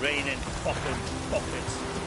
raining fucking buckets.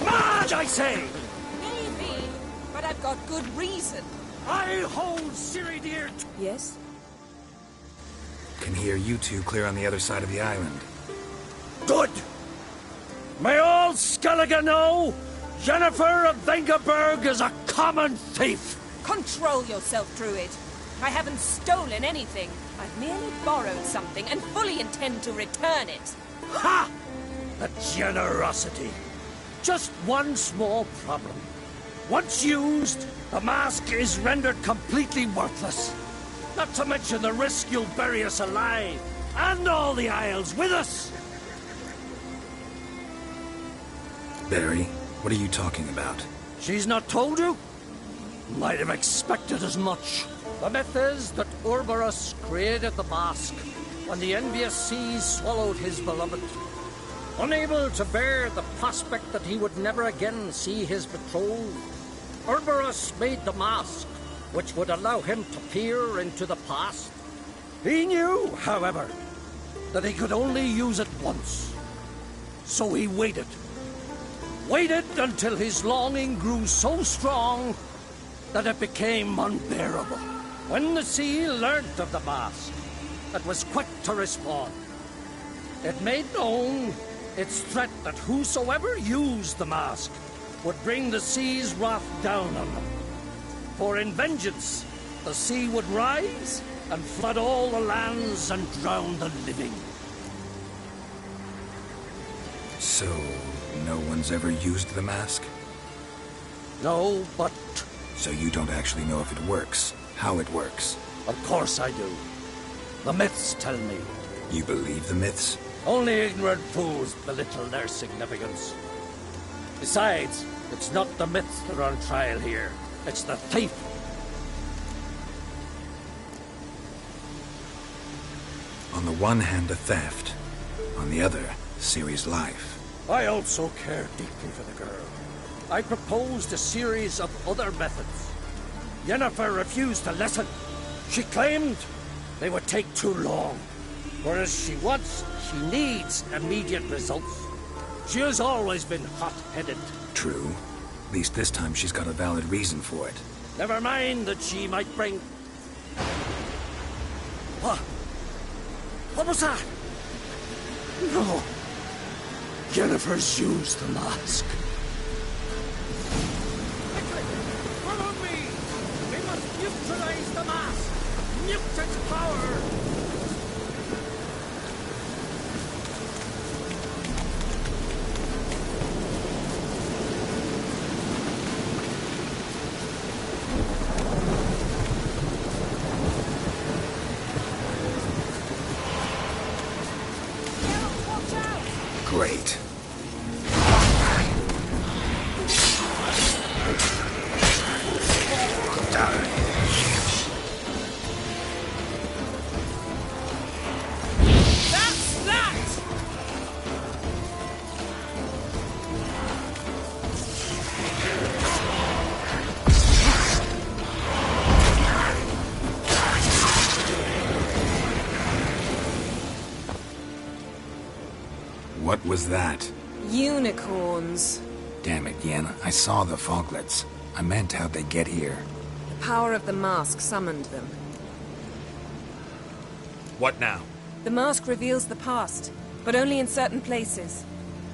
Mad, I say! Maybe, but I've got good reason. I hold Siri dear. Yes? Can hear you two clear on the other side of the island. Good! May all Skellige know Jennifer of Vengerberg is a common thief! Control yourself, Druid. I haven't stolen anything. I've merely borrowed something and fully intend to return it. Ha! The generosity. Just one small problem. Once used, the mask is rendered completely worthless. Not to mention the risk you'll bury us alive, and all the Isles with us. Barry, what are you talking about? She's not told you? Might have expected as much. The myth is that Urberus created the mask when the envious seas swallowed his beloved. Unable to bear the prospect that he would never again see his betrothed, Urberus made the mask, which would allow him to peer into the past. He knew, however, that he could only use it once. So he waited. Waited until his longing grew so strong that it became unbearable. When the sea learnt of the mask, it was quick to respond. It made known its threat that whosoever used the mask would bring the sea's wrath down on them. For in vengeance, the sea would rise and flood all the lands and drown the living. So, no one's ever used the mask? No, but... So you don't actually know if it works, how it works? Of course I do. The myths tell me. You believe the myths? Only ignorant fools belittle their significance. Besides, it's not the myths that are on trial here. It's the thief. On the one hand, a theft. On the other, Ciri's life. I also care deeply for the girl. I proposed a series of other methods. Yennefer refused to listen. She claimed they would take too long. Whereas she needs immediate results. She has always been hot-headed. True. At least this time she's got a valid reason for it. Never mind that she might bring... What? What was that? No. Yennefer's used the mask. Quickly! Follow me! We must neutralize the mask! Nuke its power! Great. What was that? Unicorns. Damn it, Yen. I saw the foglets. I meant how'd they get here. The power of the mask summoned them. What now? The mask reveals the past, but only in certain places.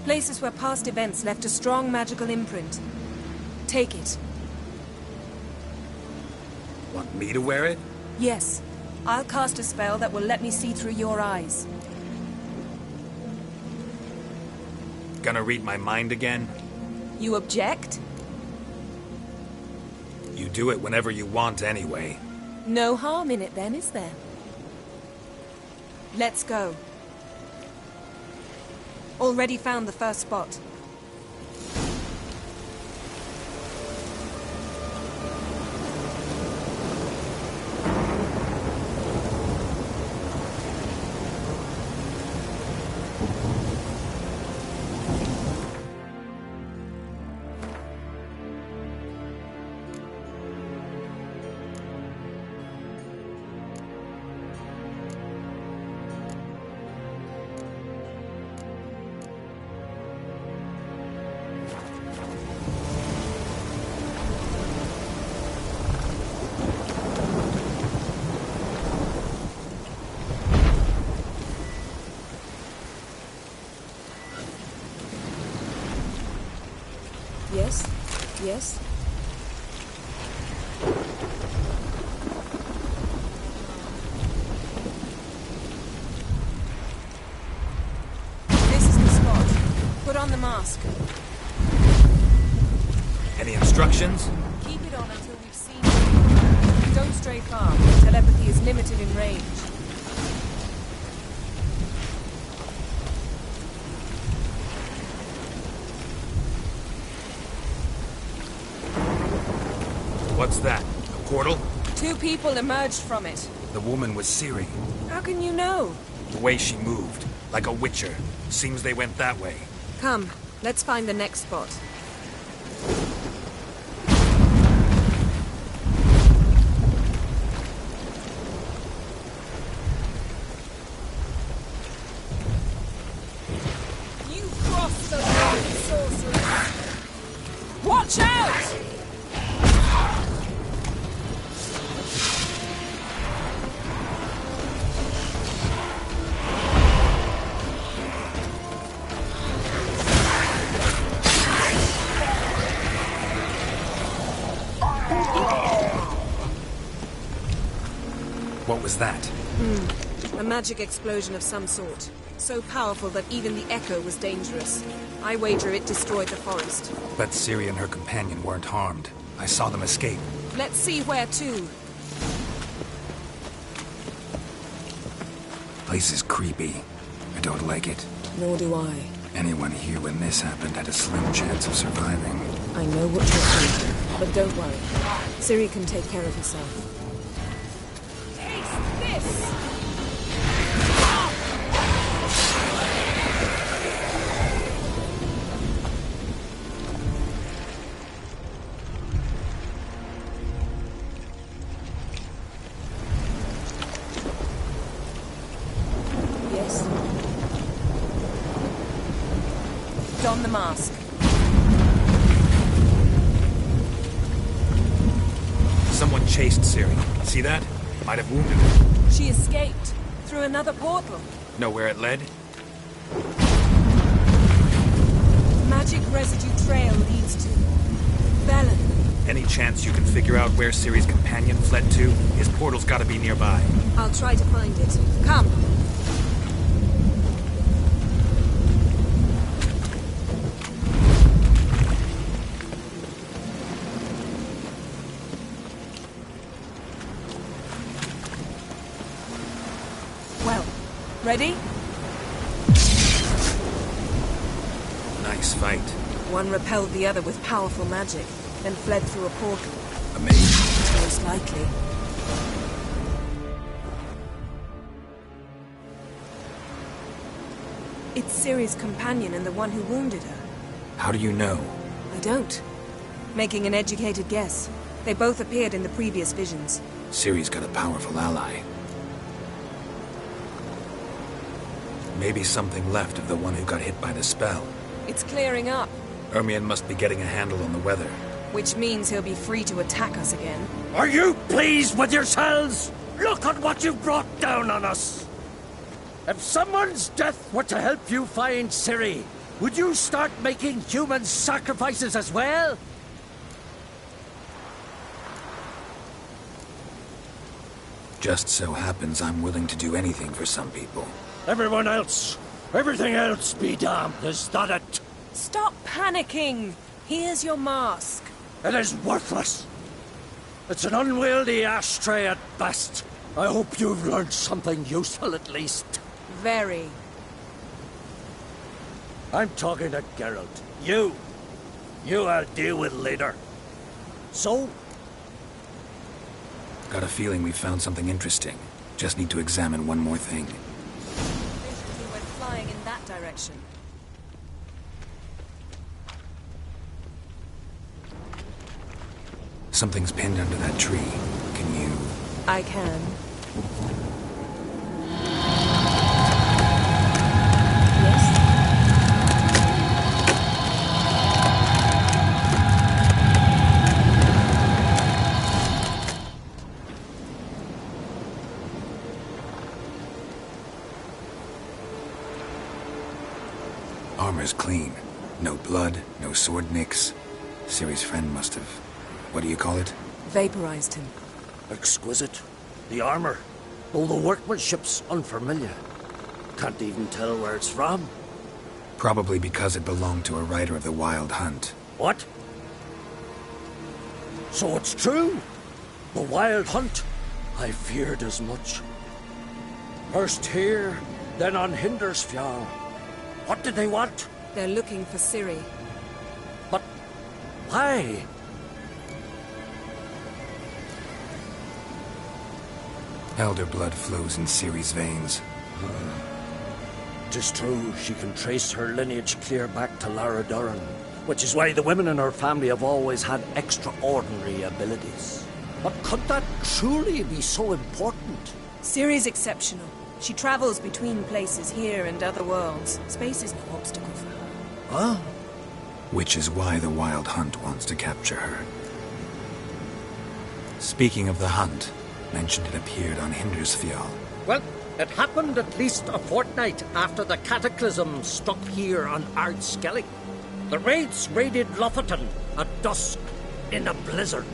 Places where past events left a strong magical imprint. Take it. Want me to wear it? Yes. I'll cast a spell that will let me see through your eyes. Gonna read my mind again? You object? You do it whenever you want anyway. No harm in it then, is there? Let's go. Already found the first spot. Yes? Yes? This is the spot. Put on the mask. Any instructions? Keep it on until we've seen it. Don't stray far. Telepathy is limited in range. What's that? A portal? 2 people emerged from it. The woman was Ciri. How can you know? The way she moved. Like a witcher. Seems they went that way. Come, let's find the next spot. You crossed the line, sorceress! Watch out! What was that? A magic explosion of some sort. So powerful that even the echo was dangerous. I wager it destroyed the forest. Bet Ciri and her companion weren't harmed. I saw them escape. Let's see where to. Place is creepy. I don't like it. Nor do I. Anyone here when this happened had a slim chance of surviving. I know what you're thinking, but don't worry. Ciri can take care of herself. Taste this! Yes? Don the mask. Someone chased Ciri. See that? Might have wounded her. She escaped through another portal. Know where it led? Magic residue trail leads to Velen. Any chance you can figure out where Ciri's companion fled to? His portal's gotta be nearby. I'll try to find it. Come. Well, ready? Nice fight. One repelled the other with powerful magic, then fled through a portal. Amazing. Most likely. It's Ciri's companion and the one who wounded her. How do you know? I don't. Making an educated guess. They both appeared in the previous visions. Ciri's got a powerful ally. Maybe something left of the one who got hit by the spell. It's clearing up, Ermion must be getting a handle on the weather. which means he'll be free to attack us again. Are you pleased with yourselves? Look at what you've brought down on us. If someone's death were to help you find Ciri, would you start making human sacrifices as well? Just so happens I'm willing to do anything for some people. Everyone else, everything else be damned, is that it? Stop panicking! Here's your mask. It is worthless. It's an unwieldy ashtray at best. I hope you've learned something useful at least. Very. I'm talking to Geralt. You I'll deal with later. So, Got a feeling we found something interesting. Just need to examine one more thing. Basically went flying in that direction. Something's pinned under that tree. Can you... I can. Yes? Armor's clean. No blood, no sword nicks. Ciri's friend must have... What do you call it? Vaporized him. exquisite. The armor, though the workmanship's unfamiliar. Can't even tell where it's from. Probably because it belonged to a rider of the Wild Hunt. What? So it's true? The Wild Hunt? I feared as much. First here, then on Hindersfjall. What did they want? They're looking for Ciri. But why? Elder blood flows in Ciri's veins. 'Tis true, she can trace her lineage clear back to Lara Duran, which is why the women in her family have always had extraordinary abilities. But could that truly be so important? Ciri's exceptional. She travels between places here and other worlds. Space is no obstacle for her. Huh? Which is why the Wild Hunt wants to capture her. Speaking of the hunt, mentioned it appeared on Hindersfjall. Well, it happened at least a fortnight after the cataclysm struck here on Ardskellig. The raids raided Lofoten at dusk in a blizzard.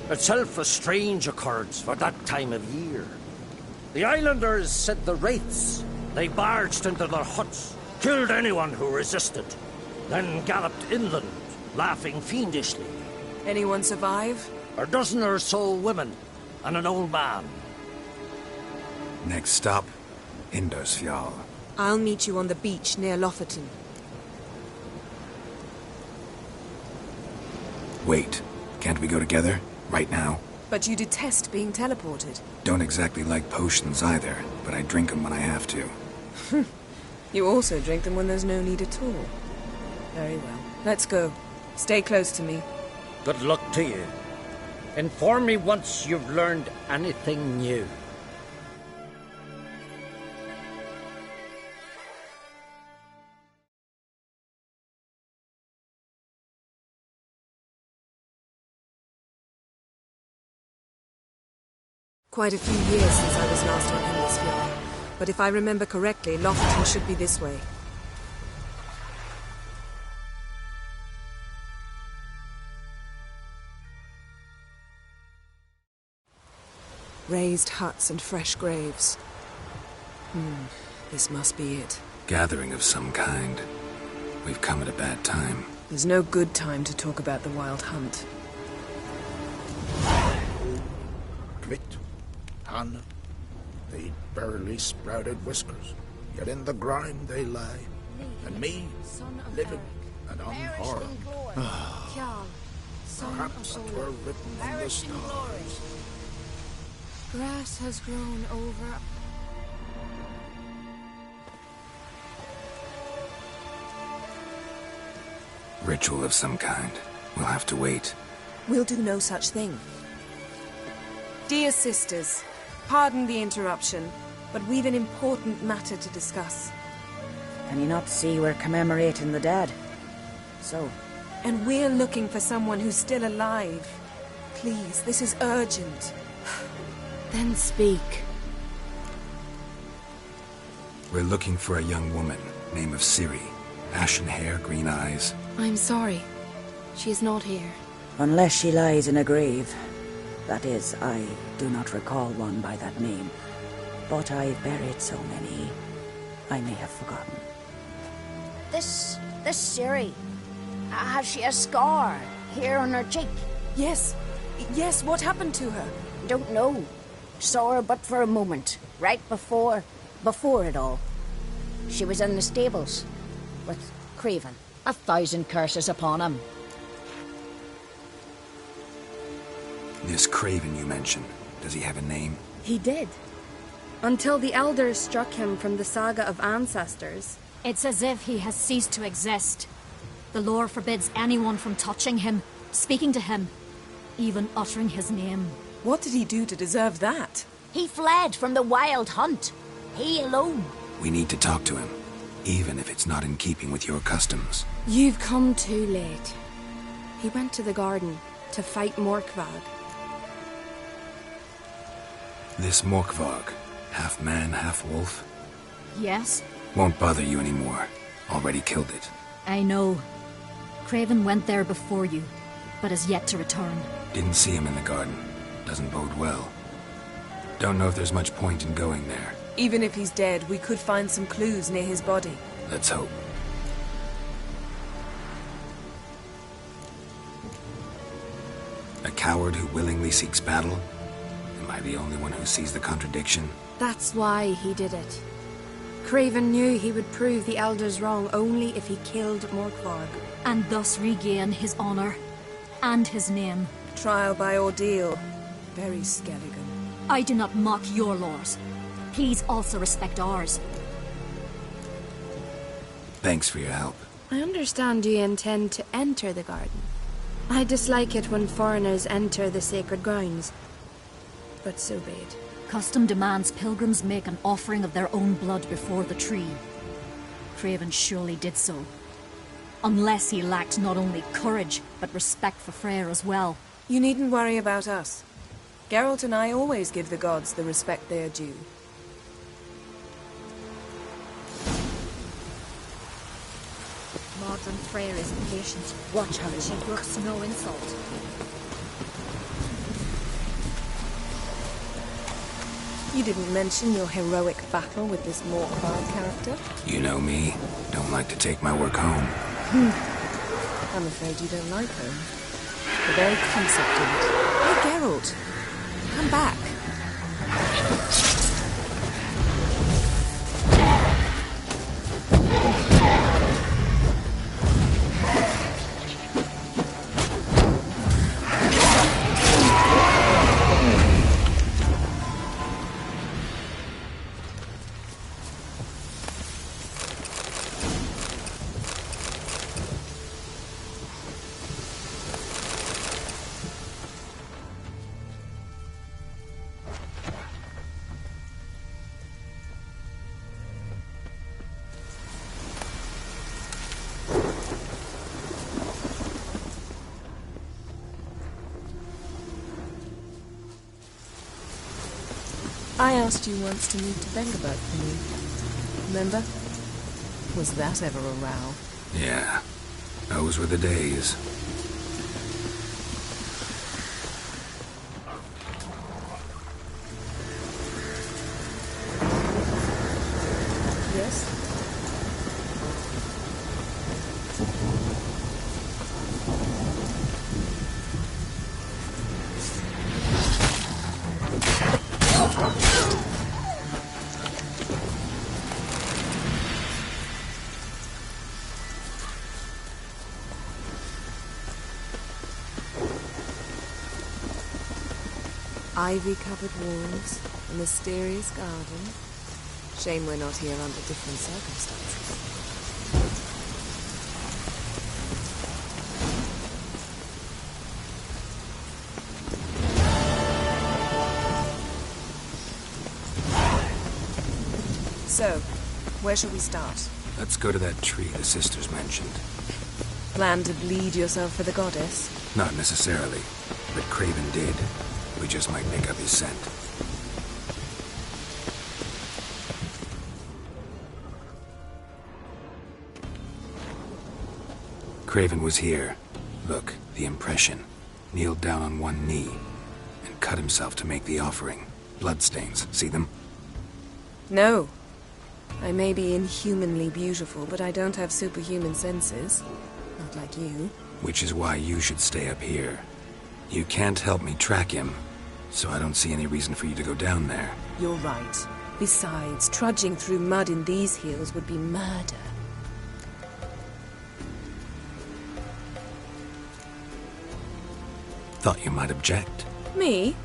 Itself a strange occurrence for that time of year. The islanders said the wraiths. They barged into their huts, killed anyone who resisted, then galloped inland, laughing fiendishly. Anyone survive? A dozen or so women and an old man. Next stop, Hindersfjall. I'll meet you on the beach near Lofoten. Wait, can't we go together? Right now? But you detest being teleported. Don't exactly like potions either, but I drink them when I have to. You also drink them when there's no need at all. Very well. Let's go. Stay close to me. Good luck to you. Inform me once you've learned anything new. Quite a few years since I was last on Hindersfjall. But if I remember correctly, Lofoten should be this way. Raised huts and fresh graves. This must be it. Gathering of some kind. We've come at a bad time. There's no good time to talk about the Wild Hunt. Twit, Hannah, they barely sprouted whiskers, yet in the grime they lie, and me, living and unharmed. Perhaps it were written in the stars. Grass has grown over. Ritual of some kind. We'll have to wait. We'll do no such thing. Dear sisters, pardon the interruption, but we've an important matter to discuss. Can you not see we're commemorating the dead? So, And we're looking for someone who's still alive. Please, this is urgent. Then speak. We're looking for a young woman, name of Ciri. Ashen hair, green eyes. I'm sorry. She is not here. unless she lies in a grave. That is, I do not recall one by that name. But I've buried so many, I may have forgotten. This Ciri, has she a scar here on her cheek? Yes. Yes, what happened to her? Don't know. Saw her but for a moment, right before it all. She was in the stables with Craven. 1,000 curses upon him. This Craven you mentioned, does he have a name? He did. Until the elders struck him from the saga of ancestors. It's as if he has ceased to exist. The lore forbids anyone from touching him, speaking to him, even uttering his name. What did he do to deserve that? He fled from the wild hunt. He alone. We need to talk to him, even if it's not in keeping with your customs. You've come too late. He went to the garden to fight Morkvag. This Morkvag, half man, half wolf, Yes, won't bother you anymore. Already killed it. I know. Craven went there before you, but has yet to return. Didn't see him in the garden. Doesn't bode well. Don't know if there's much point in going there. Even if he's dead, we could find some clues near his body. Let's hope. A coward who willingly seeks battle? Am I the only one who sees the contradiction? That's why he did it. Craven knew he would prove the elders wrong only if he killed Morkvarg. And thus regain his honor and his name. Trial by ordeal. Very Skelligan. I do not mock your laws. Please also respect ours. Thanks for your help. I understand you intend to enter the garden. I dislike it when foreigners enter the sacred grounds. But so be it. Custom demands pilgrims make an offering of their own blood before the tree. Craven surely did so. Unless he lacked not only courage, but respect for Freyr as well. You needn't worry about us. Geralt and I always give the gods the respect they are due. Modern Freyr is patient. Watch how She brooks no insult. You didn't mention your heroic battle with this Morkvard character. You know me. Don't like to take my work home. I'm afraid you don't like him. The very concept of it. Hey, Geralt. Come back. I asked you once to move to Vengerberg for me. Remember? Was that ever a row? Yeah. Those were the days. Yes? Ivy-covered walls, a mysterious garden. Shame we're not here under different circumstances. So, where shall we start? Let's go to that tree the sisters mentioned. Plan to bleed yourself for the goddess? Not necessarily, but Craven did. We just might pick up his scent. Craven was here. Look, the impression. Kneeled down on one knee and cut himself to make the offering. Bloodstains, see them? No. I may be inhumanly beautiful, but I don't have superhuman senses. Not like you. Which is why you should stay up here. You can't help me track him, so I don't see any reason for you to go down there. You're right. Besides, trudging through mud in these hills would be murder. Thought you might object. Me?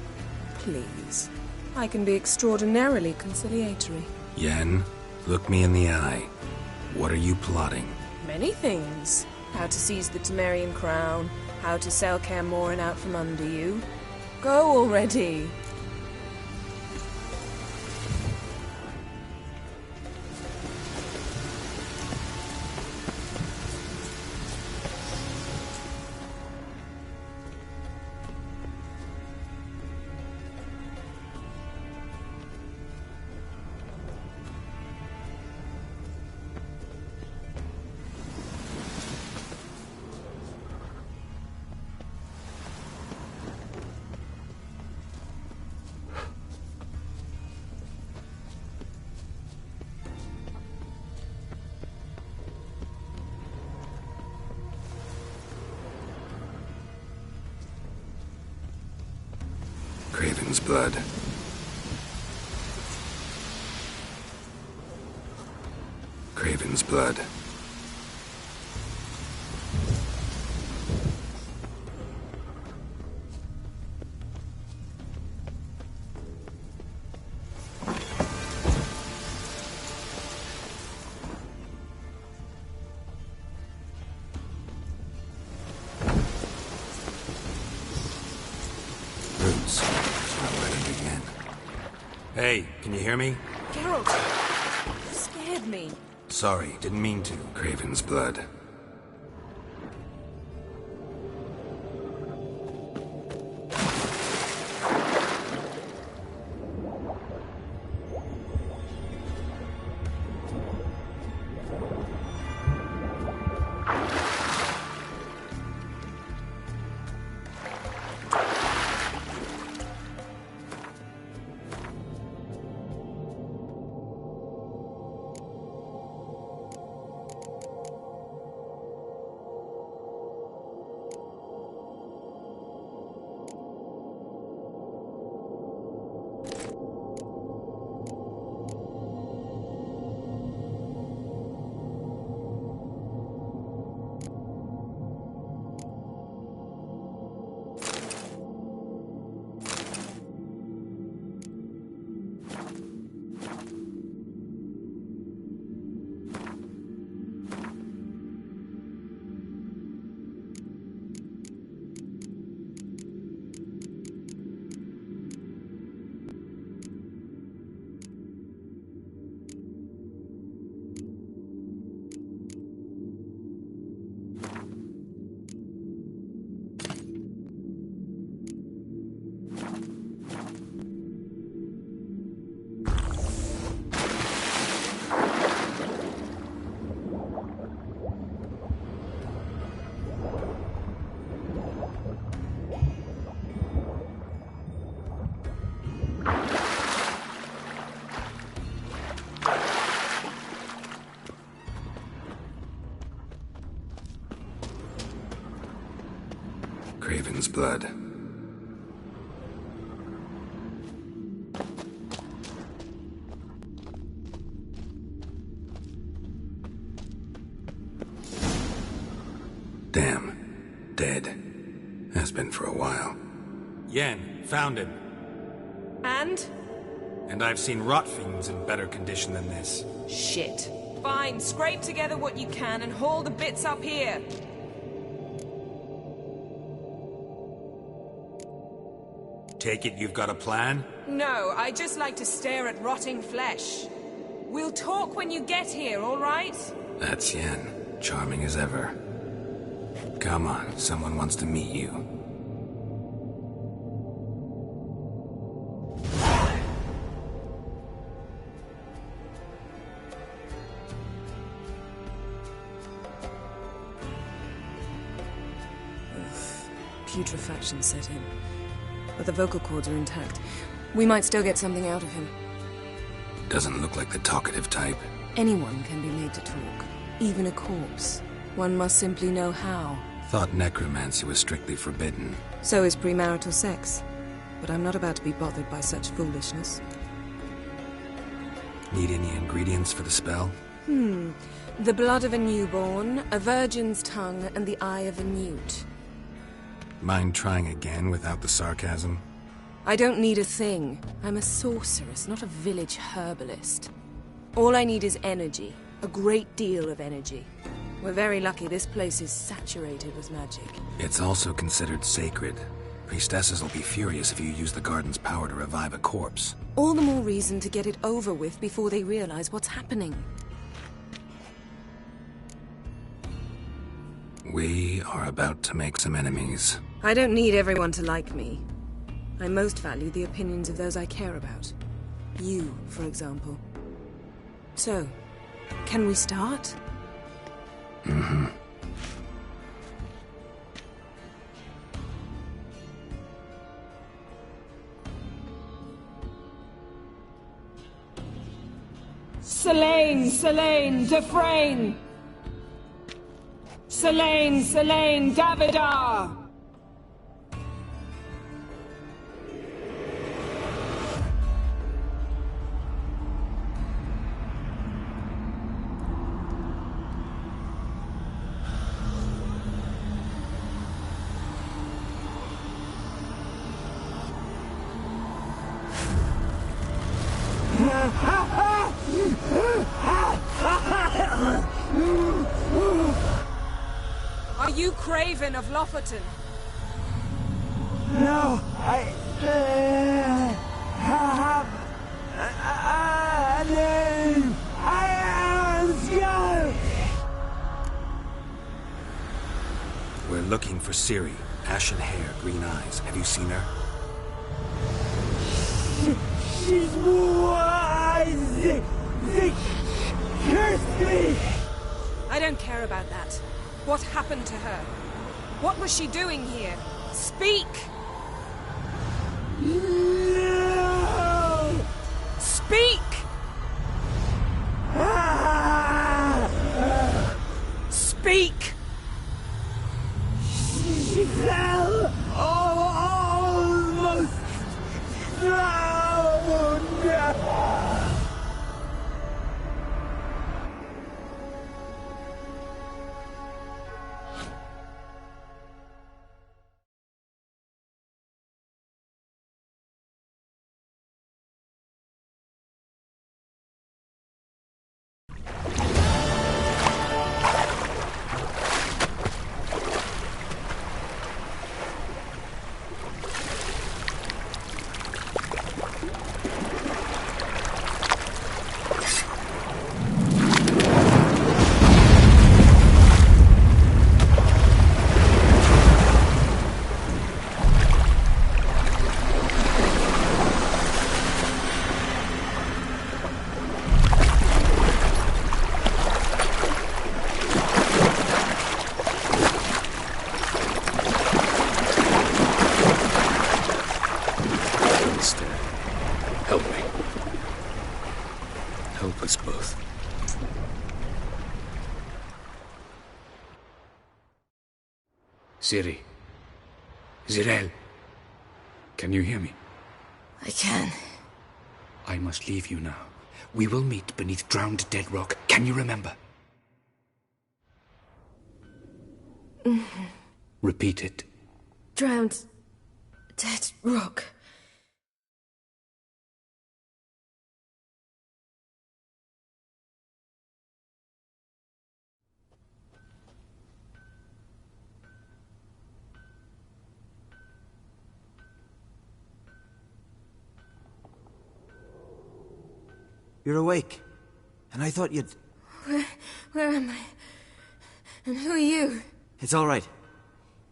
Please. I can be extraordinarily conciliatory. Yen, look me in the eye. What are you plotting? Many things. How to seize the Temerian crown, how to sell Kaer Morhen out from under you. Go already! Craven's blood. Craven's blood. Roots. Again. Hey, can you hear me? Geralt! You scared me. Sorry, didn't mean to. Craven's blood. Craven's blood. Damn. Dead. Has been for a while. Yen, found him. And? And I've seen rot fiends in better condition than this. Shit. Fine, scrape together what you can and haul the bits up here. Take it you've got a plan? No, I just like to stare at rotting flesh. We'll talk when you get here, all right? That's Yen. Charming as ever. Come on, someone wants to meet you. Putrefaction set in. But the vocal cords are intact. We might still get something out of him. Doesn't look like the talkative type. Anyone can be made to talk. Even a corpse. One must simply know how. Thought necromancy was strictly forbidden. So is premarital sex. But I'm not about to be bothered by such foolishness. Need any ingredients for the spell? The blood of a newborn, a virgin's tongue, and the eye of a newt. Mind trying again without the sarcasm? I don't need a thing. I'm a sorceress, not a village herbalist. All I need is energy. A great deal of energy. We're very lucky this place is saturated with magic. It's also considered sacred. Priestesses will be furious if you use the garden's power to revive a corpse. All the more reason to get it over with before they realize what's happening. We are about to make some enemies. I don't need everyone to like me. I most value the opinions of those I care about. You, for example. So, can we start? Mm-hmm. Selene, Dufresne! Selene, Davidar! Are you Craven of Lofoten? No, I have a name. I am Skull. We're looking for Ciri. Ashen hair, green eyes. Have you seen her? She's wise. They cursed me. I don't care about that. What happened to her? What was she doing here? Speak! No. Speak! Speak! She fell almost drowned. Help me. Help us both. Ciri. Zirel. Can you hear me? I can. I must leave you now. We will meet beneath drowned dead rock. Can you remember? Repeat it. Drowned. Dead rock. You're awake. And I thought you'd... Where am I? And who are you? It's all right.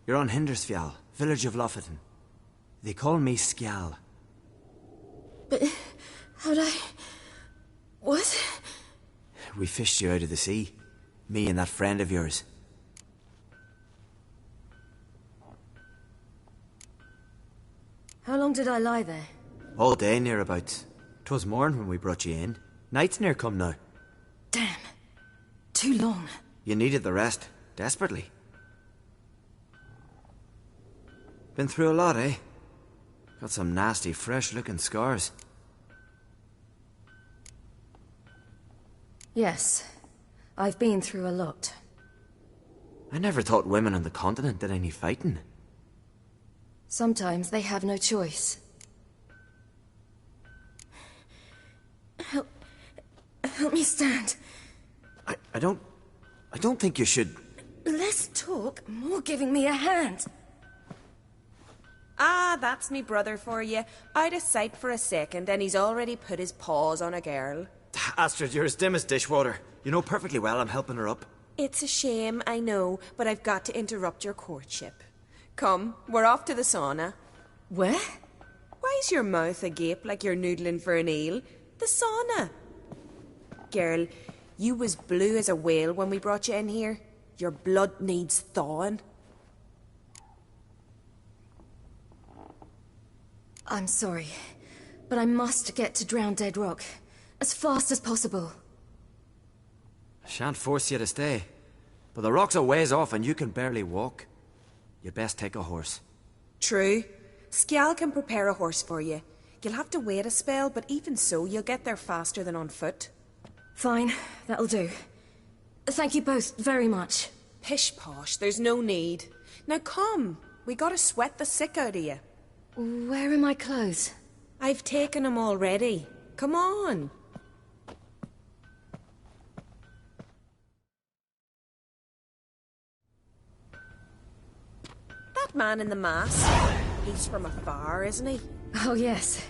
You're on Hindersfjall, village of Lofoten. They call me Skjal. But how'd I... What? We fished you out of the sea. Me and that friend of yours. How long did I lie there? All day nearabouts. 'Twas morn when we brought you in. Night's near come now. Damn. Too long. You needed the rest, desperately. Been through a lot, eh? Got some nasty, fresh-looking scars. Yes. I've been through a lot. I never thought women on the continent did any fighting. Sometimes they have no choice. Help me stand. I don't think you should... Less talk, more giving me a hand. Ah, that's me brother for you. I'd a sight for a second, and he's already put his paws on a girl. Astrid, you're as dim as dishwater. You know perfectly well I'm helping her up. It's a shame, I know, but I've got to interrupt your courtship. Come, we're off to the sauna. Where? Why's your mouth agape like you're noodling for an eel? The sauna. Girl, you was blue as a whale when we brought you in here. Your blood needs thawing. I'm sorry, but I must get to Drowned Dead Rock as fast as possible. I shan't force you to stay, but the rock's a ways off and you can barely walk. You'd best take a horse. True. Skjal can prepare a horse for you. You'll have to wait a spell, but even so, you'll get there faster than on foot. Fine, that'll do. Thank you both very much. Pish-posh, there's no need. Now come, we gotta sweat the sick out of you. Where are my clothes? I've taken them already. Come on. That man in the mask, he's from afar, isn't he? Oh, yes.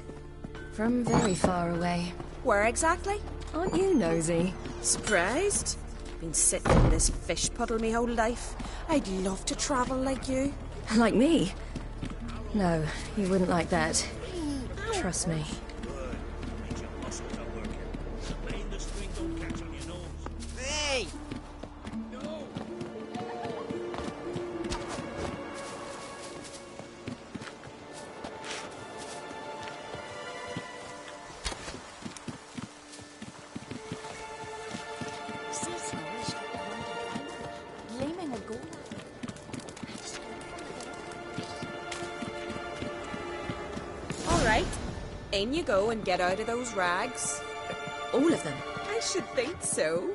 From very far away. Where exactly? Aren't you nosy? Surprised? Been sitting in this fish puddle me whole life. I'd love to travel like you. Like me? No, you wouldn't like that. Trust me. Hey! Right, in you go and get out of those rags. All of them? I should think so.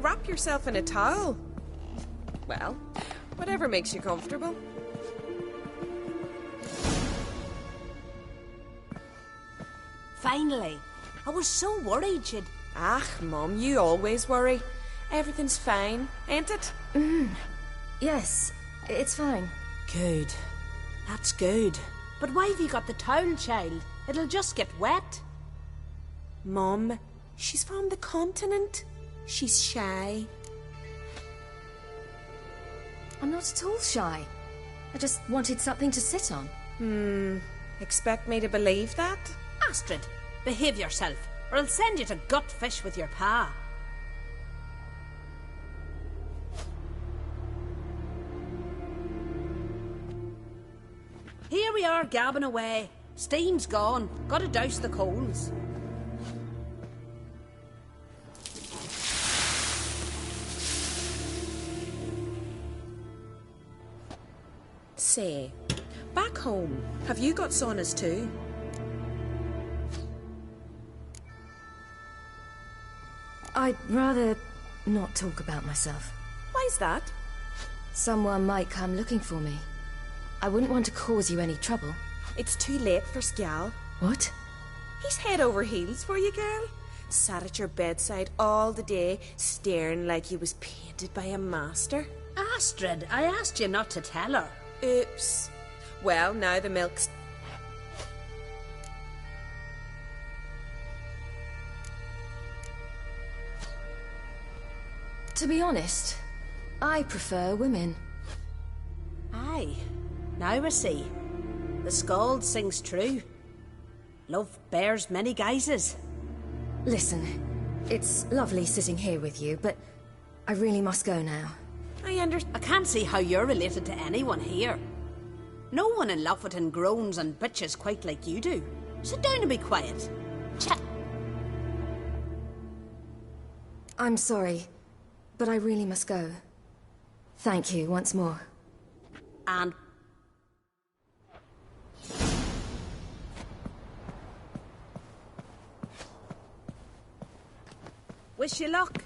Wrap yourself in a towel. Well, whatever makes you comfortable. Finally. I was so worried you'd... Ah, Mum, you always worry. Everything's fine, ain't it? Yes, it's fine. Good. That's good. But why have you got the towel, child? It'll just get wet. Mum, she's from the continent. She's shy. I'm not at all shy. I just wanted something to sit on. Expect me to believe that? Astrid, behave yourself, or I'll send you to gut fish with your pa. Here we are, gabbing away. Steam's gone. Gotta douse the coals. Say, back home, have you got saunas too? I'd rather not talk about myself. Why's that? Someone might come looking for me. I wouldn't want to cause you any trouble. It's too late for Skjal. What? He's head over heels for you, girl. Sat at your bedside all the day, staring like he was painted by a master. Astrid, I asked you not to tell her. Oops. Well, now the milk's... To be honest, I prefer women. Aye. Now I see. The skald sings true. Love bears many guises. Listen, it's lovely sitting here with you, but I really must go now. I can't see how you're related to anyone here. No one in Lofoten groans and bitches quite like you do. Sit down and be quiet. Chat. I'm sorry, but I really must go. Thank you once more. And... wish you luck.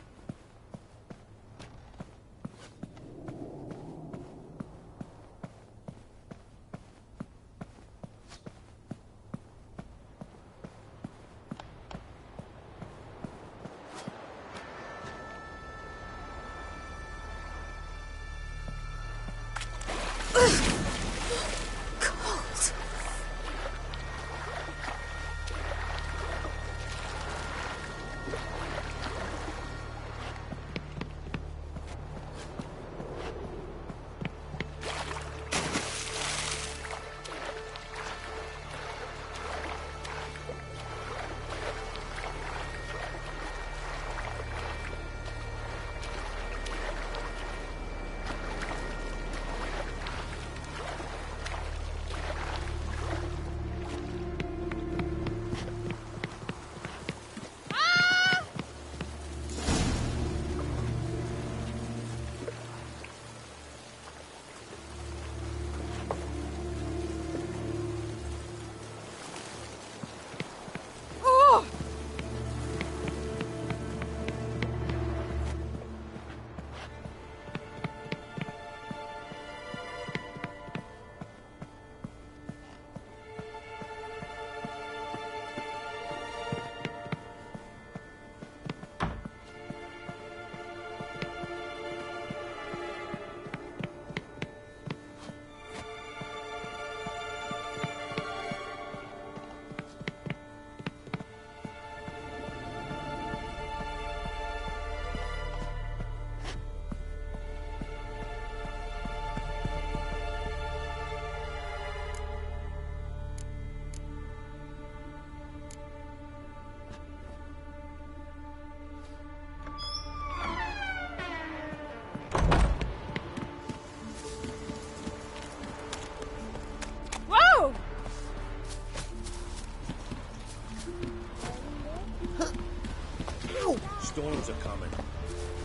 Storms are coming.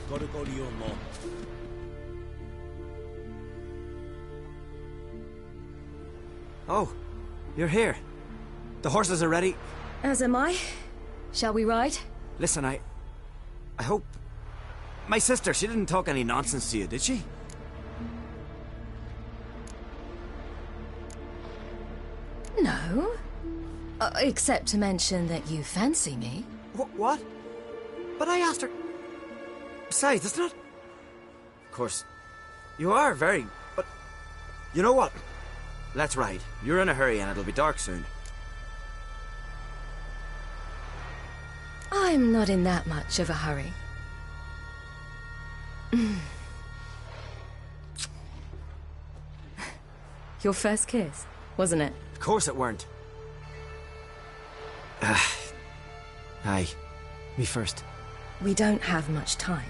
Gotta go to your mom. Oh, you're here. The horses are ready. As am I. Shall we ride? Listen, I hope... My sister, she didn't talk any nonsense to you, did she? No. Except to mention that you fancy me. What? But I asked her... Besides, it's not... Of course, you are very... But... You know what? Let's ride. You're in a hurry and it'll be dark soon. I'm not in that much of a hurry. Your first kiss, wasn't it? Of course it weren't. Aye. Me first. We don't have much time.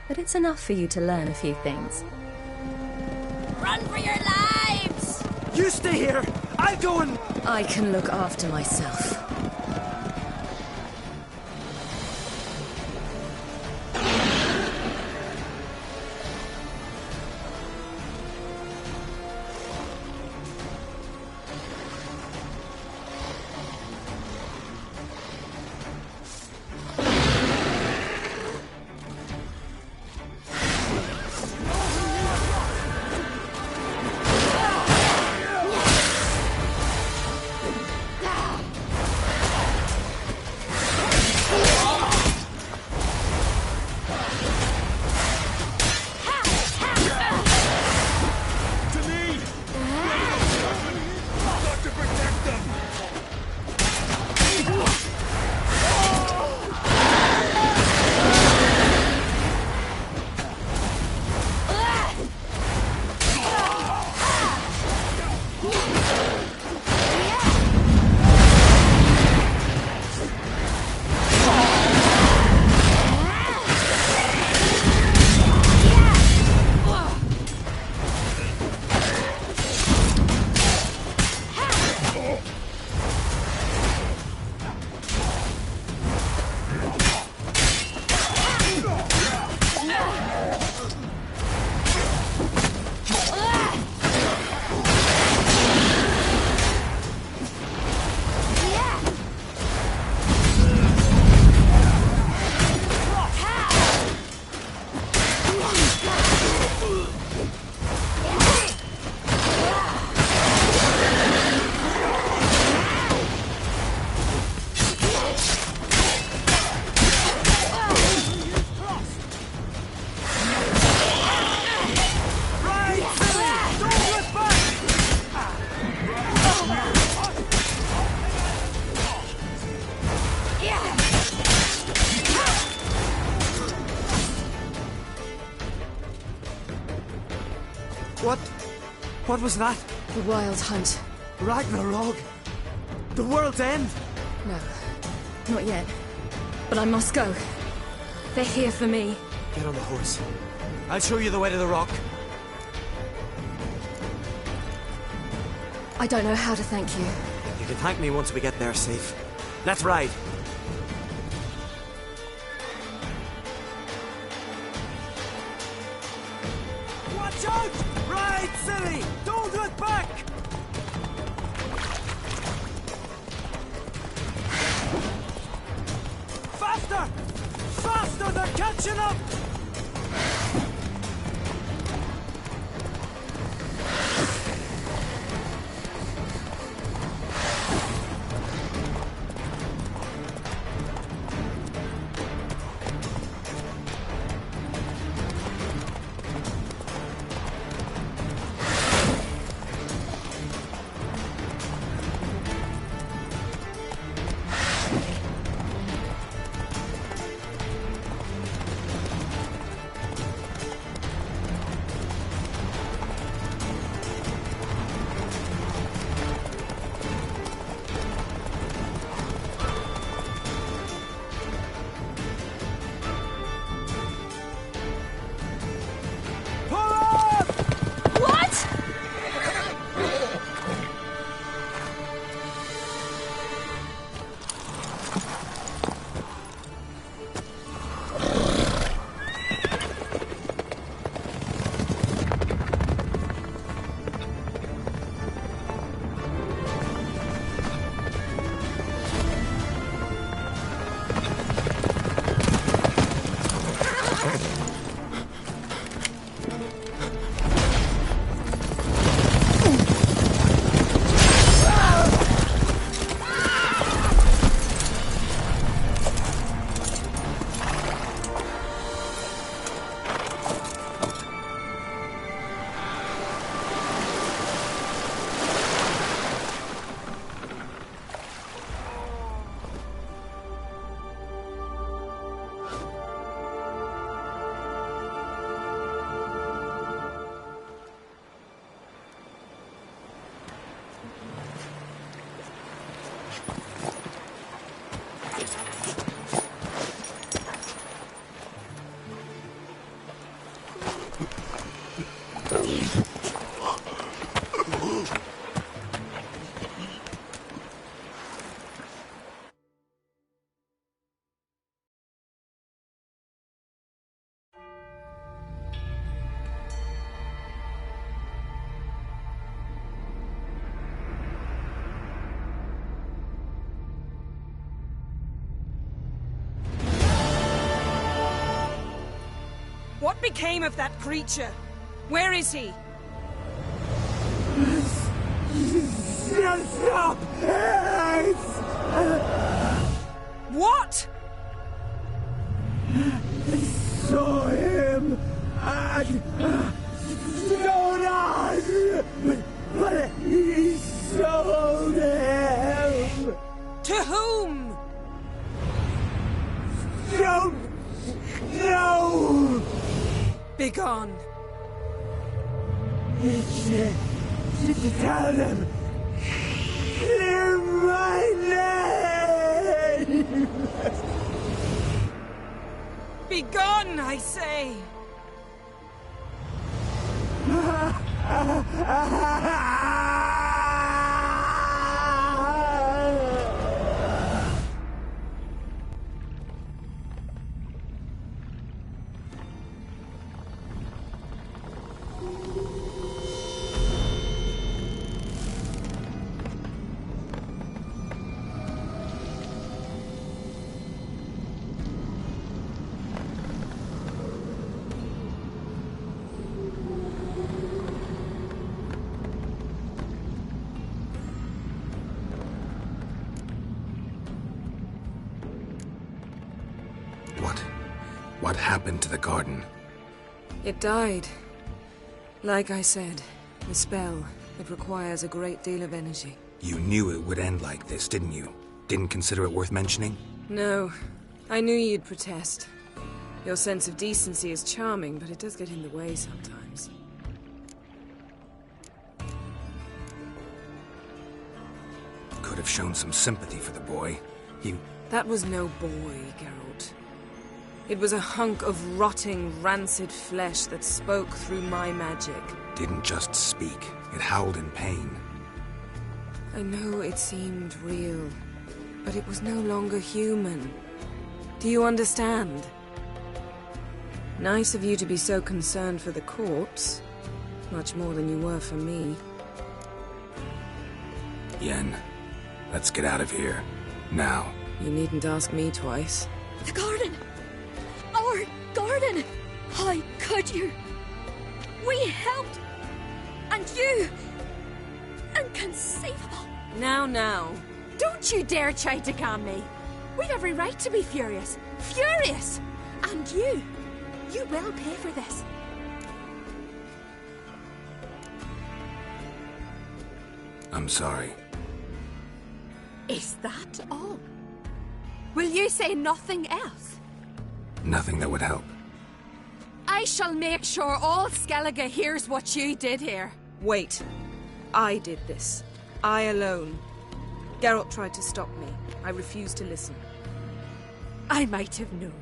But it's enough for you to learn a few things. Run for your lives! You stay here. I'll go and... I can look after myself. What was that? The Wild Hunt. Ragnarok? The world's end? No, not yet. But I must go. They're here for me. Get on the horse. I'll show you the way to the rock. I don't know how to thank you. You can thank me once we get there safe. Let's ride. Watch out! Ride, silly! Don't look back! Faster! Faster! They're catching up! became of that creature? Where is he? Stop! What? I saw him and stone on, but he sold him. To whom? Don't know. Begone. To tell them, clear my name. Begone, I say! What happened to the garden? It died. Like I said, the spell, it requires a great deal of energy. You knew it would end like this, didn't you? Didn't consider it worth mentioning? No. I knew you'd protest. Your sense of decency is charming, but it does get in the way sometimes. Could have shown some sympathy for the boy. That was no boy, Geralt. It was a hunk of rotting, rancid flesh that spoke through my magic. Didn't just speak. It howled in pain. I know it seemed real, but it was no longer human. Do you understand? Nice of you to be so concerned for the corpse. Much more than you were for me. Yen, let's get out of here. Now. You needn't ask me twice. The garden! Our garden! How could you? We helped! And you! Inconceivable! Now. Don't you dare try to calm me! We've every right to be furious! Furious! And you will pay for this. I'm sorry. Is that all? Will you say nothing else? Nothing that would help. I shall make sure all Skellige hears what you did here. Wait. I did this. I alone. Geralt tried to stop me. I refused to listen. I might have known.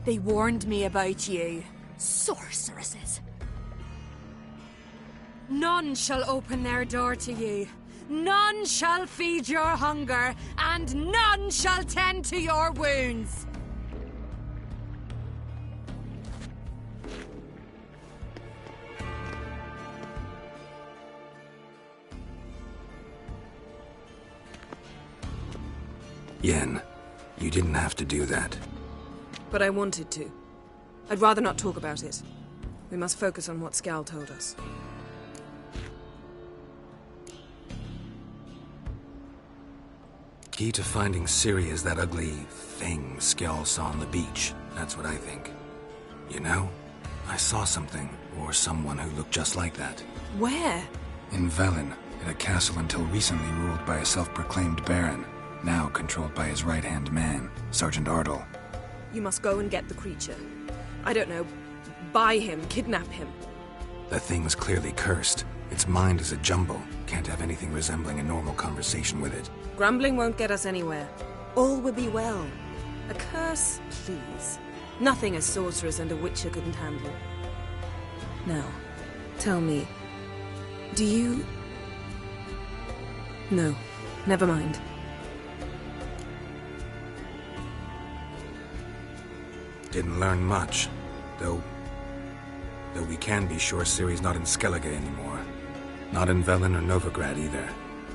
They warned me about you. Sorceresses. None shall open their door to you. None shall feed your hunger, and none shall tend to your wounds. Yen, you didn't have to do that. But I wanted to. I'd rather not talk about it. We must focus on what Skal told us. Key to finding Ciri is that ugly thing Skjall saw on the beach. That's what I think. You know, I saw something, or someone who looked just like that. Where? In Velen, in a castle until recently ruled by a self-proclaimed baron, now controlled by his right-hand man, Sergeant Ardle. You must go and get the creature. I don't know, buy him, kidnap him. The thing's clearly cursed. Its mind is a jumble. Can't have anything resembling a normal conversation with it. Grumbling won't get us anywhere. All will be well. A curse, please. Nothing a sorceress and a witcher couldn't handle. Now, tell me, do you... No, never mind. Didn't learn much, though we can be sure Ciri's not in Skellige anymore. Not in Velen or Novigrad either.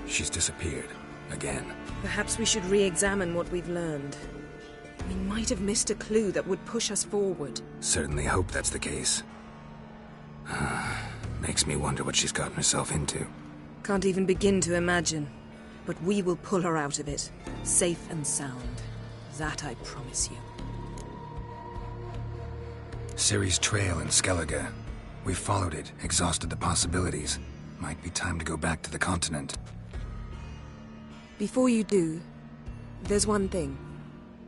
She's disappeared. Again. Perhaps we should re-examine what we've learned. We might have missed a clue that would push us forward. Certainly hope that's the case. Makes me wonder what she's gotten herself into. Can't even begin to imagine. But we will pull her out of it, safe and sound. That I promise you. Ciri's trail in Skellige. We followed it, exhausted the possibilities. Might be time to go back to the continent. Before you do, there's one thing.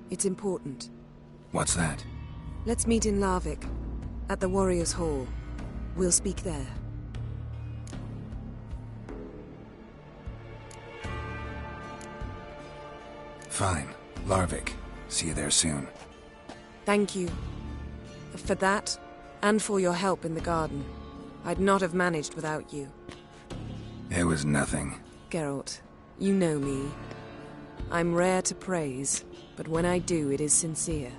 It's important. What's that? Let's meet in Larvik, at the Warriors' Hall. We'll speak there. Fine. Larvik. See you there soon. Thank you. For that, and for your help in the garden. I'd not have managed without you. It was nothing. Geralt, you know me. I'm rare to praise, but when I do, it is sincere.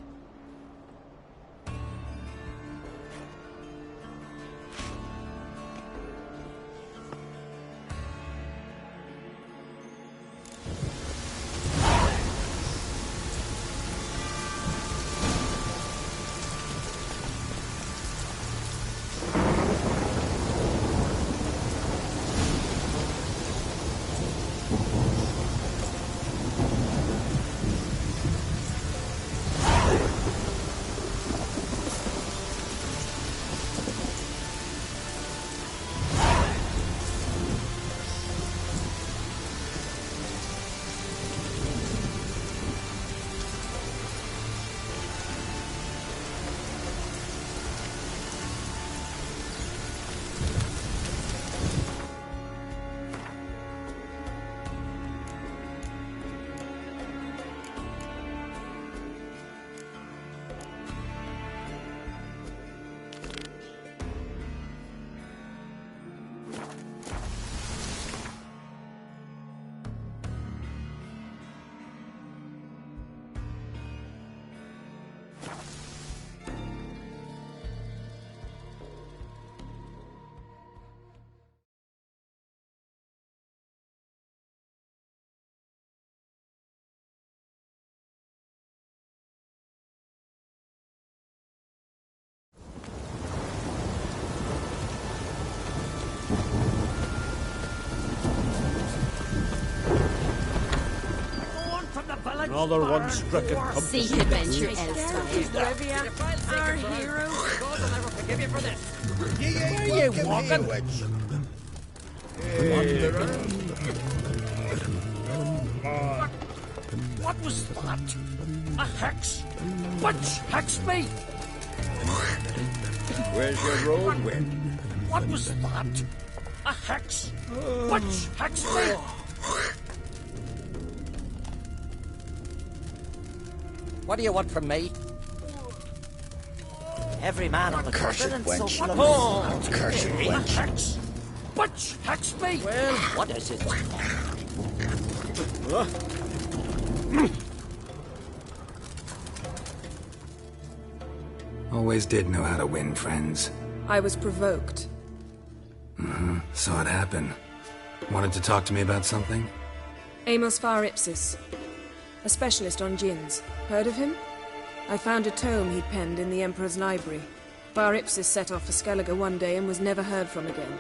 Another one stricken. Seek adventure elsewhere. Our hero. God will never forgive you for this. Where are you walking? What was that? A hex? Which hex me? Where's your road, Win? What was that? A hex? Which hex me? What do you want from me? Every man on the continent so full of Cursed wench. Hex? Which hex me? Well, what is it? Always did know how to win, friends. I was provoked. Saw it happen. Wanted to talk to me about something? Amos Var Ipsis. A specialist on djinns. Heard of him? I found a tome he'd penned in the Emperor's library. Var Ipsis set off for Skellige one day and was never heard from again.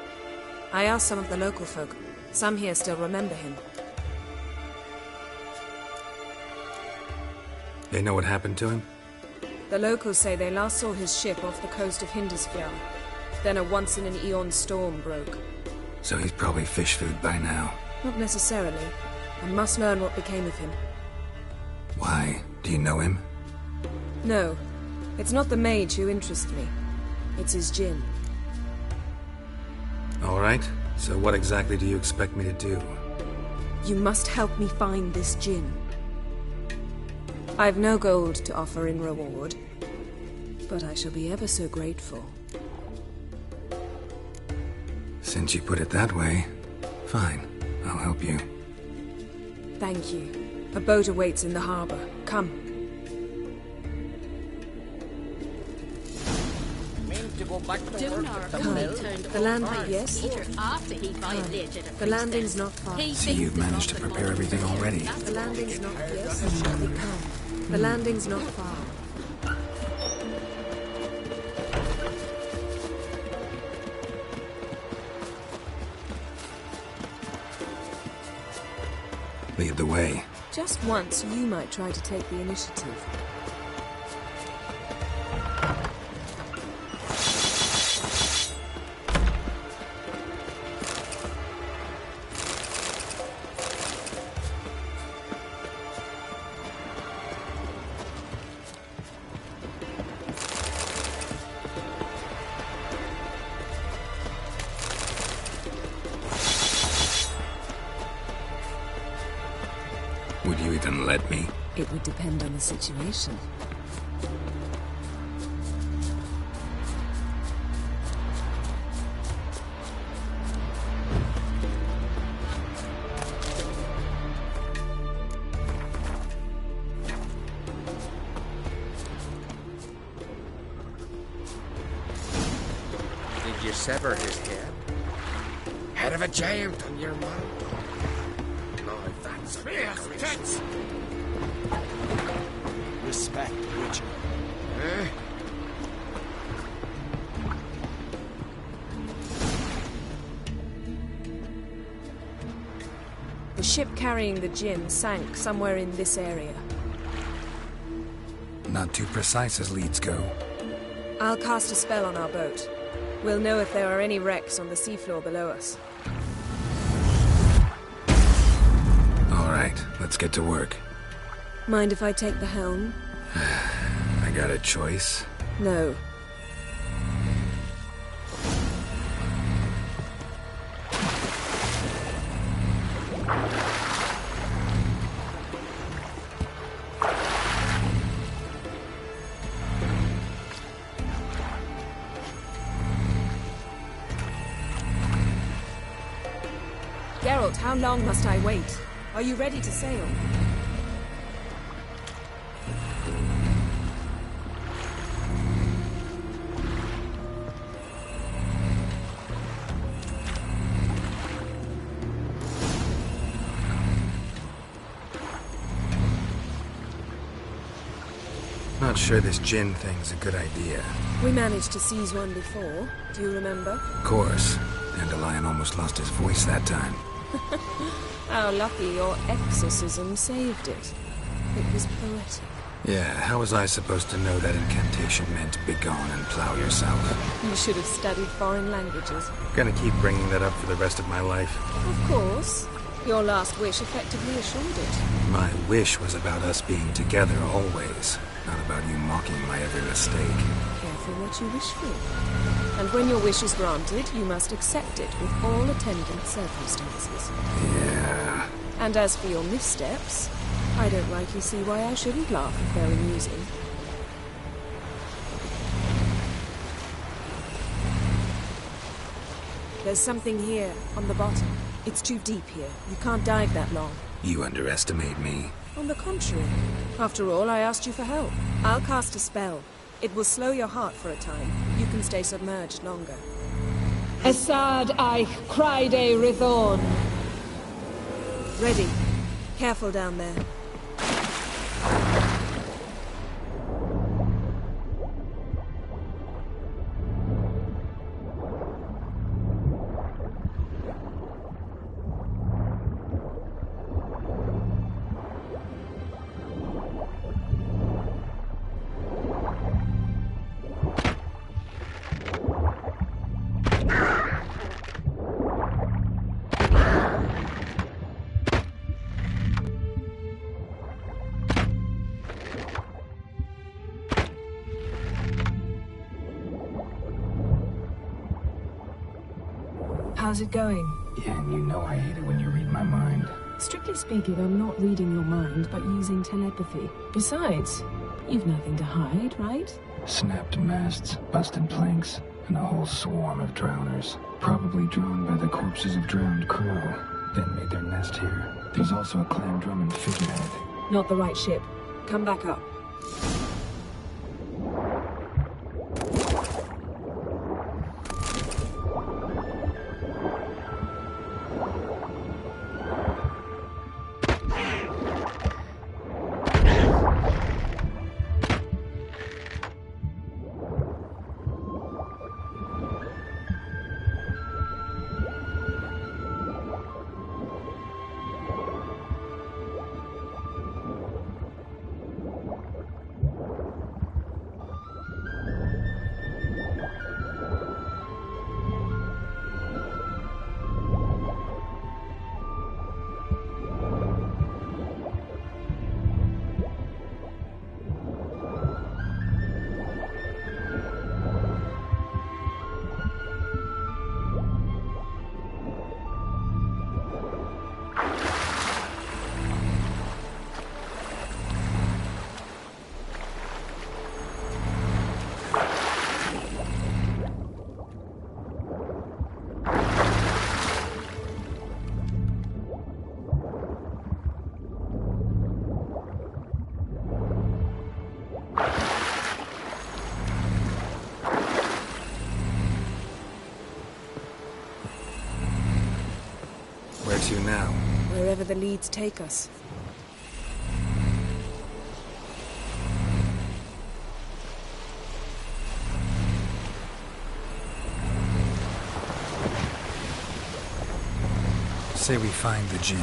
I asked some of the local folk. Some here still remember him. They know what happened to him? The locals say they last saw his ship off the coast of Hindisfjall. Then a once-in-an-eon storm broke. So he's probably fish food by now. Not necessarily. I must learn what became of him. Why? Do you know him? No. It's not the mage who interests me. It's his djinn. All right. So what exactly do you expect me to do? You must help me find this djinn. I've no gold to offer in reward, but I shall be ever so grateful. Since you put it that way, fine. I'll help you. Thank you. A boat awaits in the harbor. Come. To go back to work at the Come. mill? The landing, yes? After he violated The landing's not far. See, you've managed to prepare everything already. The landing's not, yes? Shall we come? The landing's not far. Lead the way. Just once, you might try to take the initiative. Would you even let me? It would depend on the situation. Did you sever his head? Head of a giant on your mount. No, that's a big tits. Respect, Witcher. Eh? The ship carrying the gin sank somewhere in this area. Not too precise as leads go. I'll cast a spell on our boat. We'll know if there are any wrecks on the seafloor below us. All right, let's get to work. Mind if I take the helm? I got a choice. No. Geralt, how long must I wait? Are you ready to sail? Not sure this gin thing's a good idea. We managed to seize one before. Do you remember? Of course. Dandelion almost lost his voice that time. How lucky your exorcism saved it. It was poetic. Yeah, how was I supposed to know that incantation meant begone and plow yourself? You should have studied foreign languages. Gonna keep bringing that up for the rest of my life. Of course. Your last wish effectively assured it. My wish was about us being together always, not about you mocking my every mistake. Careful what you wish for. And when your wish is granted, you must accept it with all attendant circumstances. Yeah. And as for your missteps, I don't rightly see why I shouldn't laugh if they're amusing. There's something here, on the bottom. It's too deep here. You can't dive that long. You underestimate me. On the contrary. After all, I asked you for help. I'll cast a spell. It will slow your heart for a time. You can stay submerged longer. Esad Eich Cryde Rithorn. Ready. Careful down there. How's it going? Yeah, and you know I hate it when you read my mind. Strictly speaking, I'm not reading your mind, but using telepathy. Besides, you've nothing to hide, right? Snapped masts, busted planks, and a whole swarm of drowners. Probably drawn by the corpses of drowned crew. Then made their nest here. There's also a clan drum and figurehead. Not the right ship. Come back up. to now? Wherever the leads take us. Say we find the Jinn.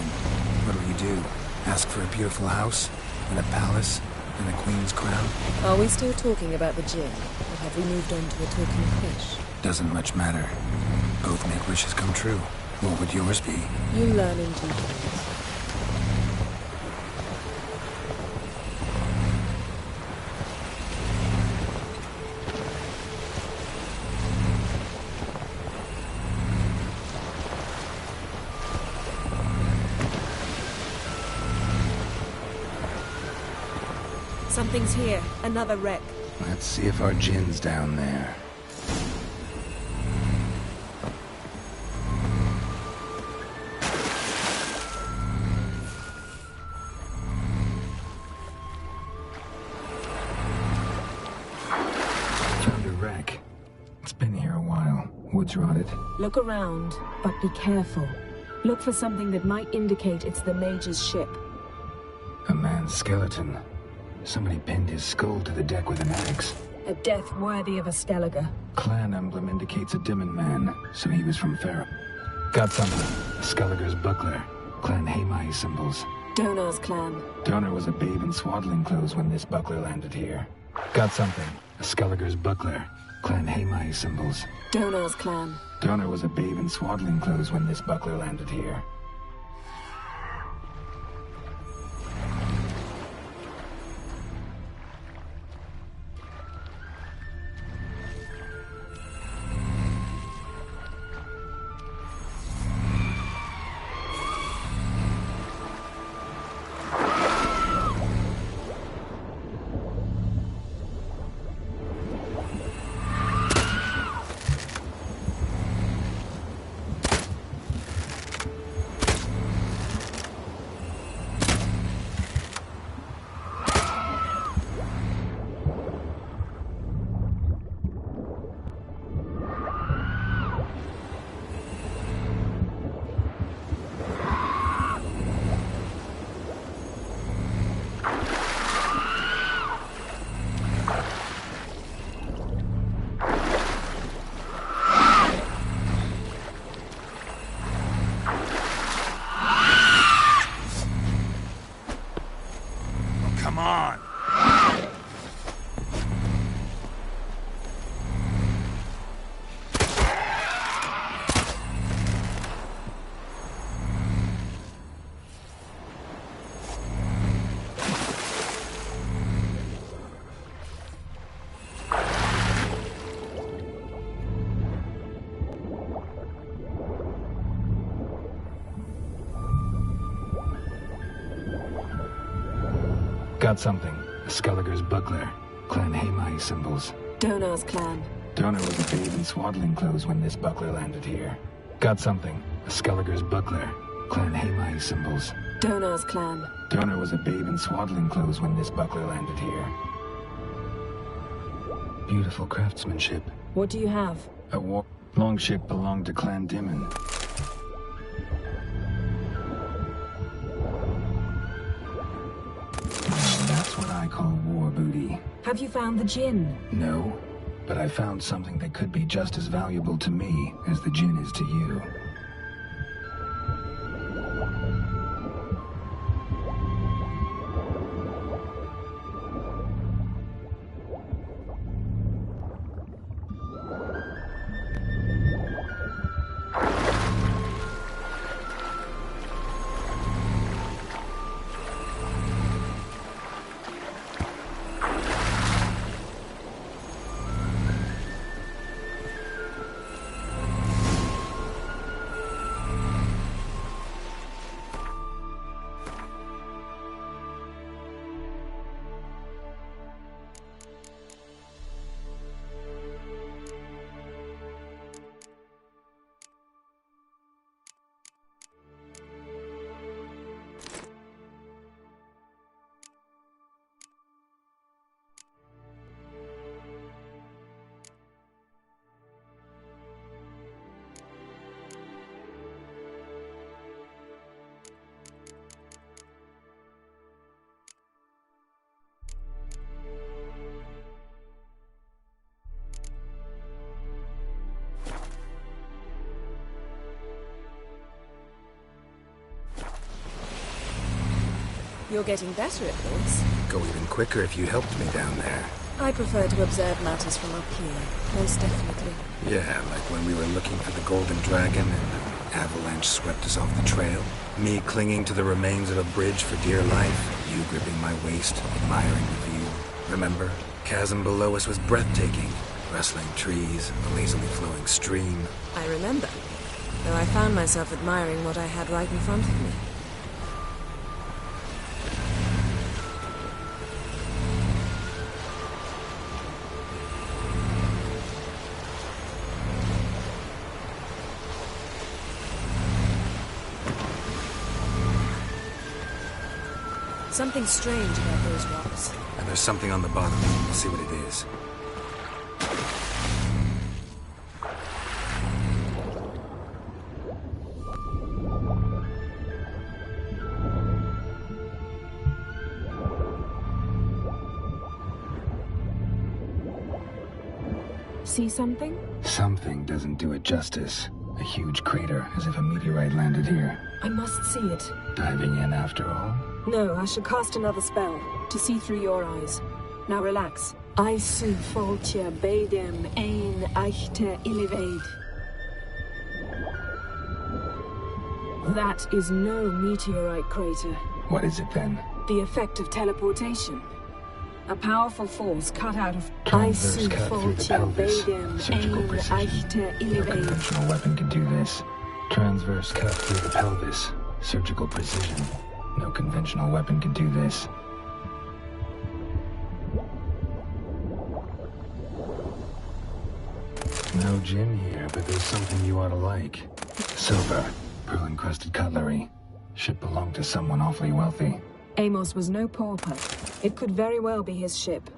What'll you do? Ask for a beautiful house? And a palace? And a queen's crown? Are we still talking about the Jinn? Or have we moved on to a talking fish? Doesn't much matter. Both make wishes come true. What would yours be? You learn in due course. Something's here. Another wreck. Let's see if our Jinn's down there. Found a wreck. It's been here a while. Wood's rotted. Look around, but be careful. Look for something that might indicate it's the Mage's ship. A man's skeleton. Somebody pinned his skull to the deck with an axe. A death worthy of a Skelliger. Clan emblem indicates a Dimmen man, so he was from Farum. Got something. A Skelliger's buckler. Clan Hamai symbols. Donar's clan. Donar was a babe in swaddling clothes when this buckler landed here. Got something. A Skelliger's buckler. Clan Hamai symbols. Donar's clan. Donar was a babe in swaddling clothes when this buckler landed here. Got something. A Skelliger's buckler. Clan Hamai symbols. Donar's clan. Donar was a babe in swaddling clothes when this buckler landed here. Got something. A Skelliger's buckler. Clan Hamai symbols. Donar's clan. Donar was a babe in swaddling clothes when this buckler landed here. Beautiful craftsmanship. What do you have? A longship belonged to Clan Dimmen. That's what I call war booty. Have you found the Jinn? No, but I found something that could be just as valuable to me as the Jinn is to you. You're getting better at this. Go even quicker if you helped me down there. I prefer to observe matters from up here, most definitely. Yeah, like when we were looking for the Golden Dragon and an avalanche swept us off the trail. Me clinging to the remains of a bridge for dear life. You gripping my waist, admiring the view. Remember? Chasm below us was breathtaking. Rustling trees, a lazily flowing stream. I remember, though I found myself admiring what I had right in front of me. Something strange about those rocks. And there's something on the bottom. We'll see what it is. See something? Something doesn't do it justice. A huge crater, as if a meteorite landed here. I must see it. Diving in after all? No, I shall cast another spell, to see through your eyes. Now relax. Isu foltja bedem ein eichte ilivaid. That is no meteorite crater. What is it then? The effect of teleportation. A powerful force cut out of Transverse Isu cut through the foltja pelvis. bedem Surgical ein precision. eichte No ilivaid. conventional weapon can do this. Transverse cut through the pelvis. Surgical precision. No conventional weapon can do this. No gin here, but there's something you ought to like. Silver. Pearl-encrusted cutlery. Ship belonged to someone awfully wealthy. Amos was no pauper. It could very well be his ship.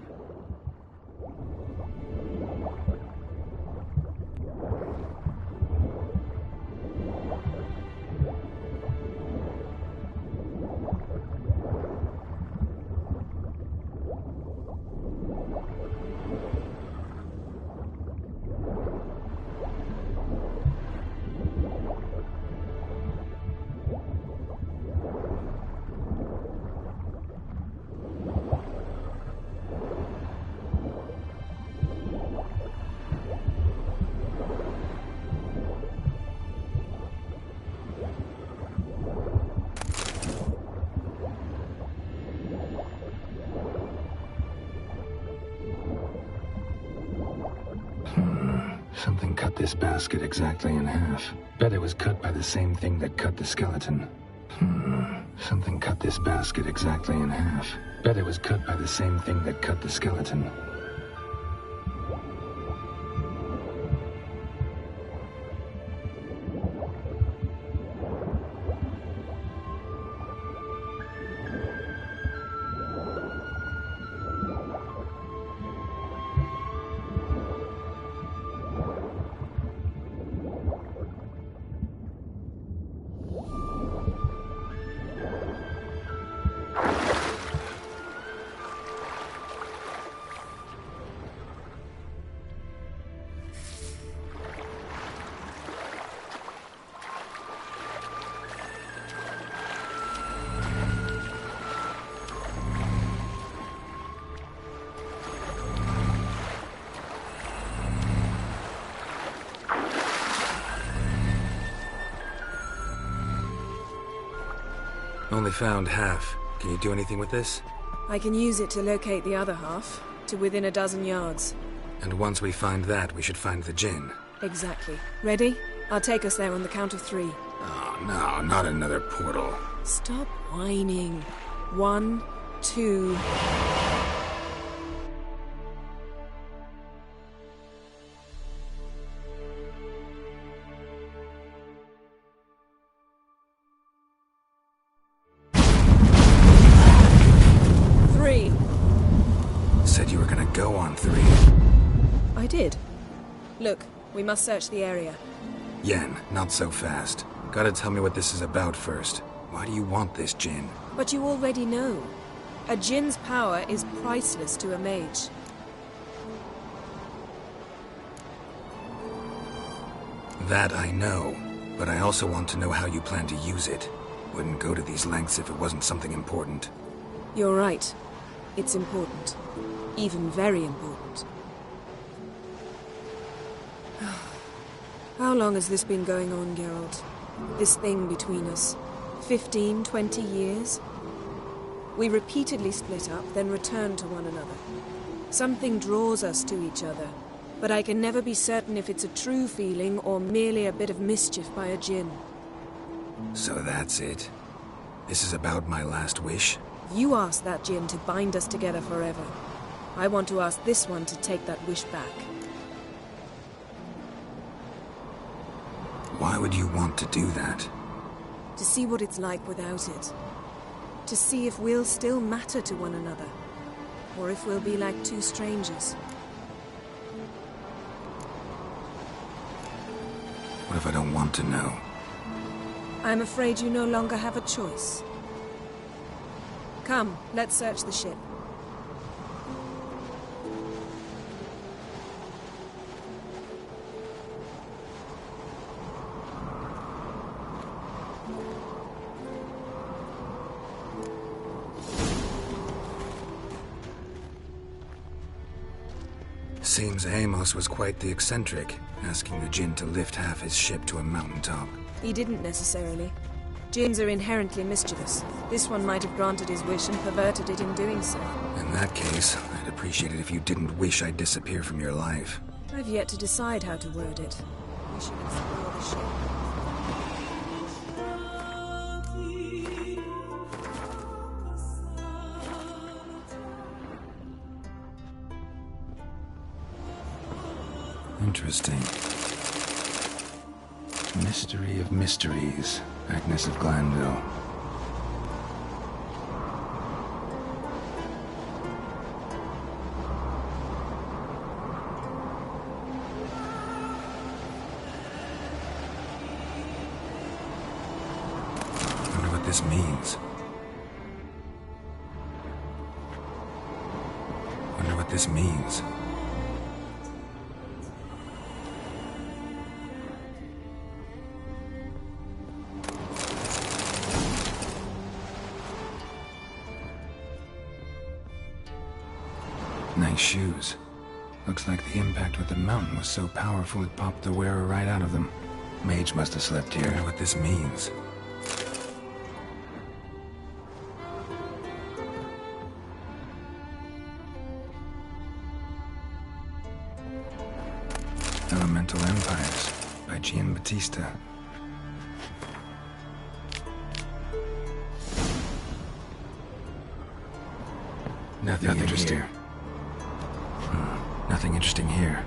Something cut this basket exactly in half. Bet it was cut by the same thing that cut the skeleton. Something cut this basket exactly in half. Bet it was cut by the same thing that cut the skeleton. Only found half. Can you do anything with this? I can use it to locate the other half, to within a dozen yards. And once we find that, we should find the gin. Exactly. Ready? I'll take us there on the count of 3. Oh, no, not another portal. Stop whining. 1, 2... Said you were gonna go on 3. I did. Look, we must search the area. Yen, not so fast. Gotta tell me what this is about first. Why do you want this gin? But you already know. A djinn's power is priceless to a mage. That I know, but I also want to know how you plan to use it. Wouldn't go to these lengths if it wasn't something important. You're right. It's important. Even very important. How long has this been going on, Geralt? This thing between us? 15, 20 years? We repeatedly split up, then returned to one another. Something draws us to each other, but I can never be certain if it's a true feeling or merely a bit of mischief by a djinn. So that's it. This is about my last wish? You asked that djinn to bind us together forever. I want to ask this one to take that wish back. Why would you want to do that? To see what it's like without it. To see if we'll still matter to one another. Or if we'll be like two strangers. What if I don't want to know? I'm afraid you no longer have a choice. Come, let's search the ship. Seems Amos was quite the eccentric, asking the djinn to lift half his ship to a mountaintop. He didn't necessarily. Djinns are inherently mischievous. This one might have granted his wish and perverted it in doing so. In that case, I'd appreciate it if you didn't wish I'd disappear from your life. I've yet to decide how to word it. We should explore the ship. Interesting. Mystery of Mysteries, Agnes of Glanville. Wonder what this means. Wonder what this means. Nice shoes. Looks like the impact with the mountain was so powerful it popped the wearer right out of them. Mage must have slept here. I wonder what this means. Elemental Empires by Giambattista. Nothing interesting here. Nothing interesting here.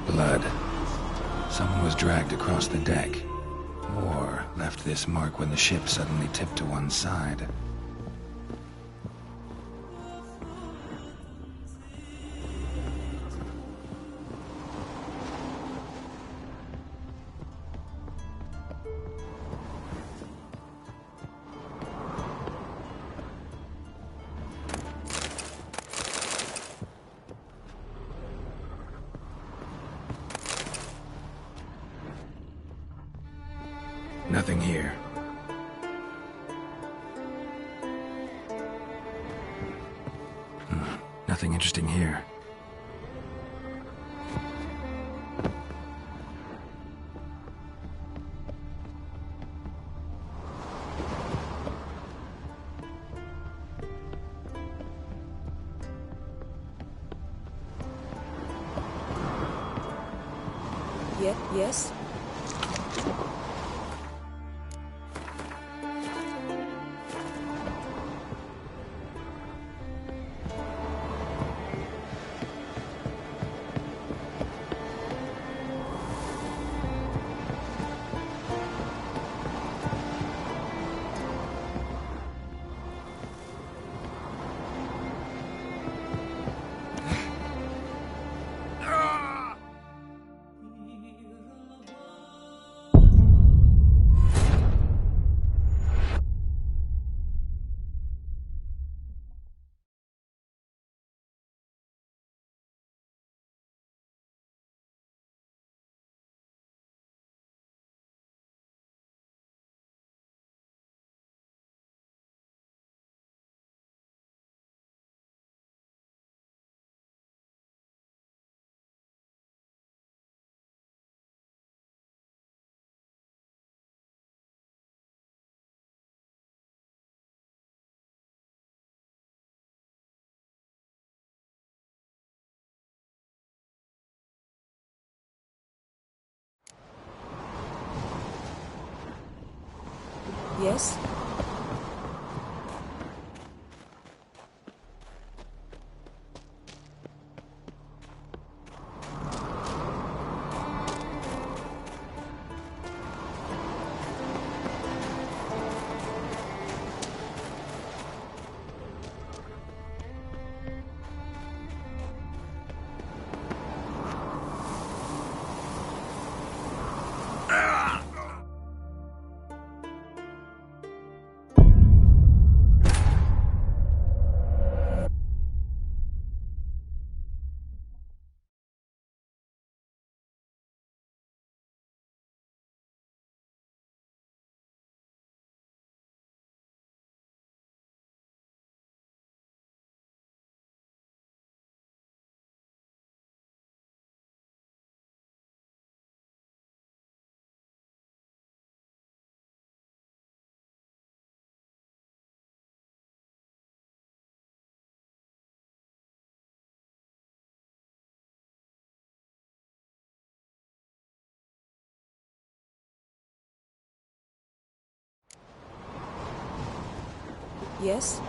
Blood. Someone was dragged across the deck. Or left this mark when the ship suddenly tipped to one side. Nothing here. Nothing interesting here. Yes? Yes? Yes?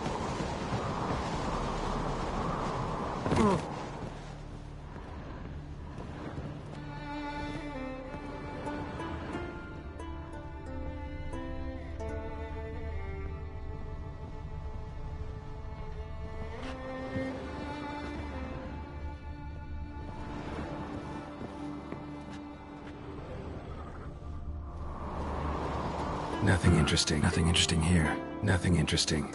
Nothing interesting. Nothing interesting here. Nothing interesting.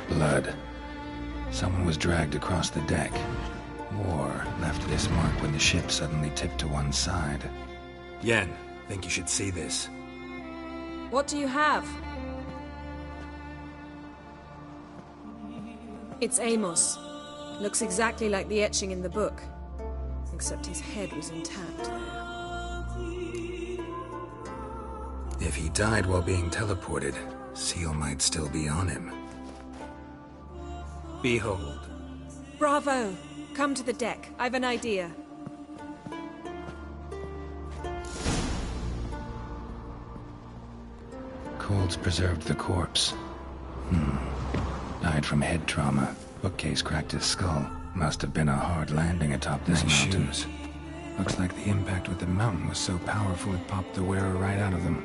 Blood. Someone was dragged across the deck, or left this mark when the ship suddenly tipped to one side. Yen, think you should see this. What do you have? It's Amos. Looks exactly like the etching in the book. Except his head was intact there. If he died while being teleported, Seal might still be on him. Behold. Bravo! Come to the deck. I've an idea. Cold bolts preserved the corpse. Died from head trauma. Bookcase cracked his skull. Must have been a hard landing atop this mountain. Shoes. Looks like the impact with the mountain was so powerful it popped the wearer right out of them.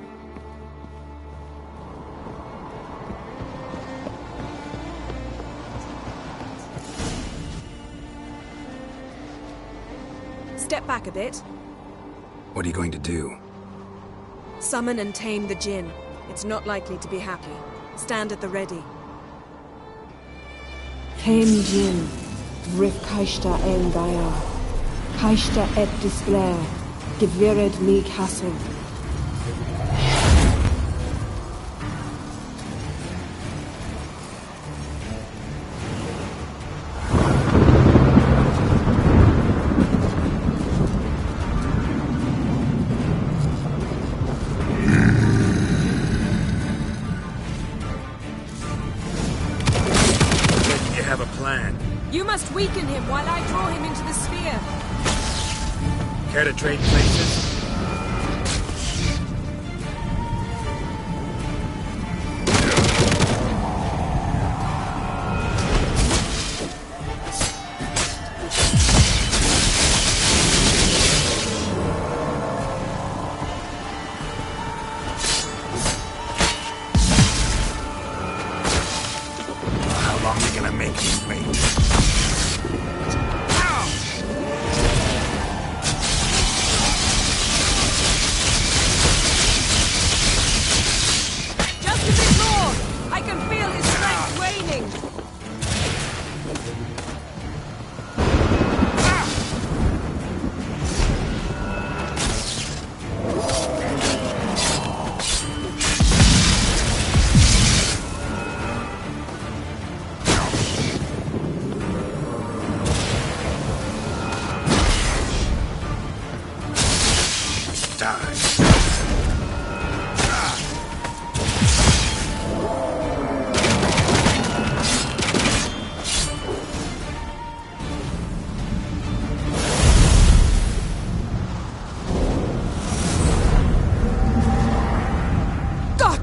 Step back a bit. What are you going to do? Summon and tame the Jinn. It's not likely to be happy. Stand at the ready. Tame Jinn, Rif Kaishta El Daya, Kaishta et Displair, Gevired Mi Castle. You must weaken him while I draw him into the sphere. Care to trade places? How long are you gonna make me wait?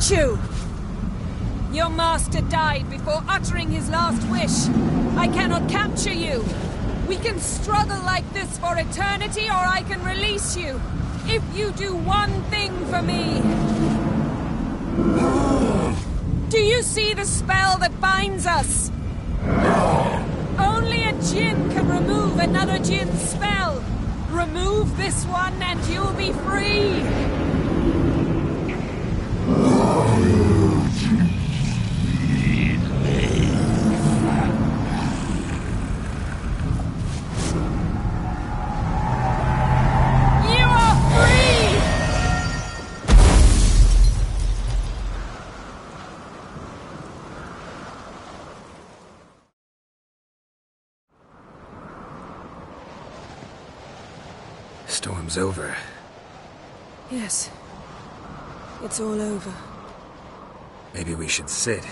You! Your master died before uttering his last wish. I cannot capture you. We can struggle like this for eternity, or I can release you. If you do one thing for me. Do you see the spell that binds us? Only a Jinn can remove another Jinn's spell. Remove this one and you'll be free. Storm's over. Yes. It's all over. Maybe we should sit.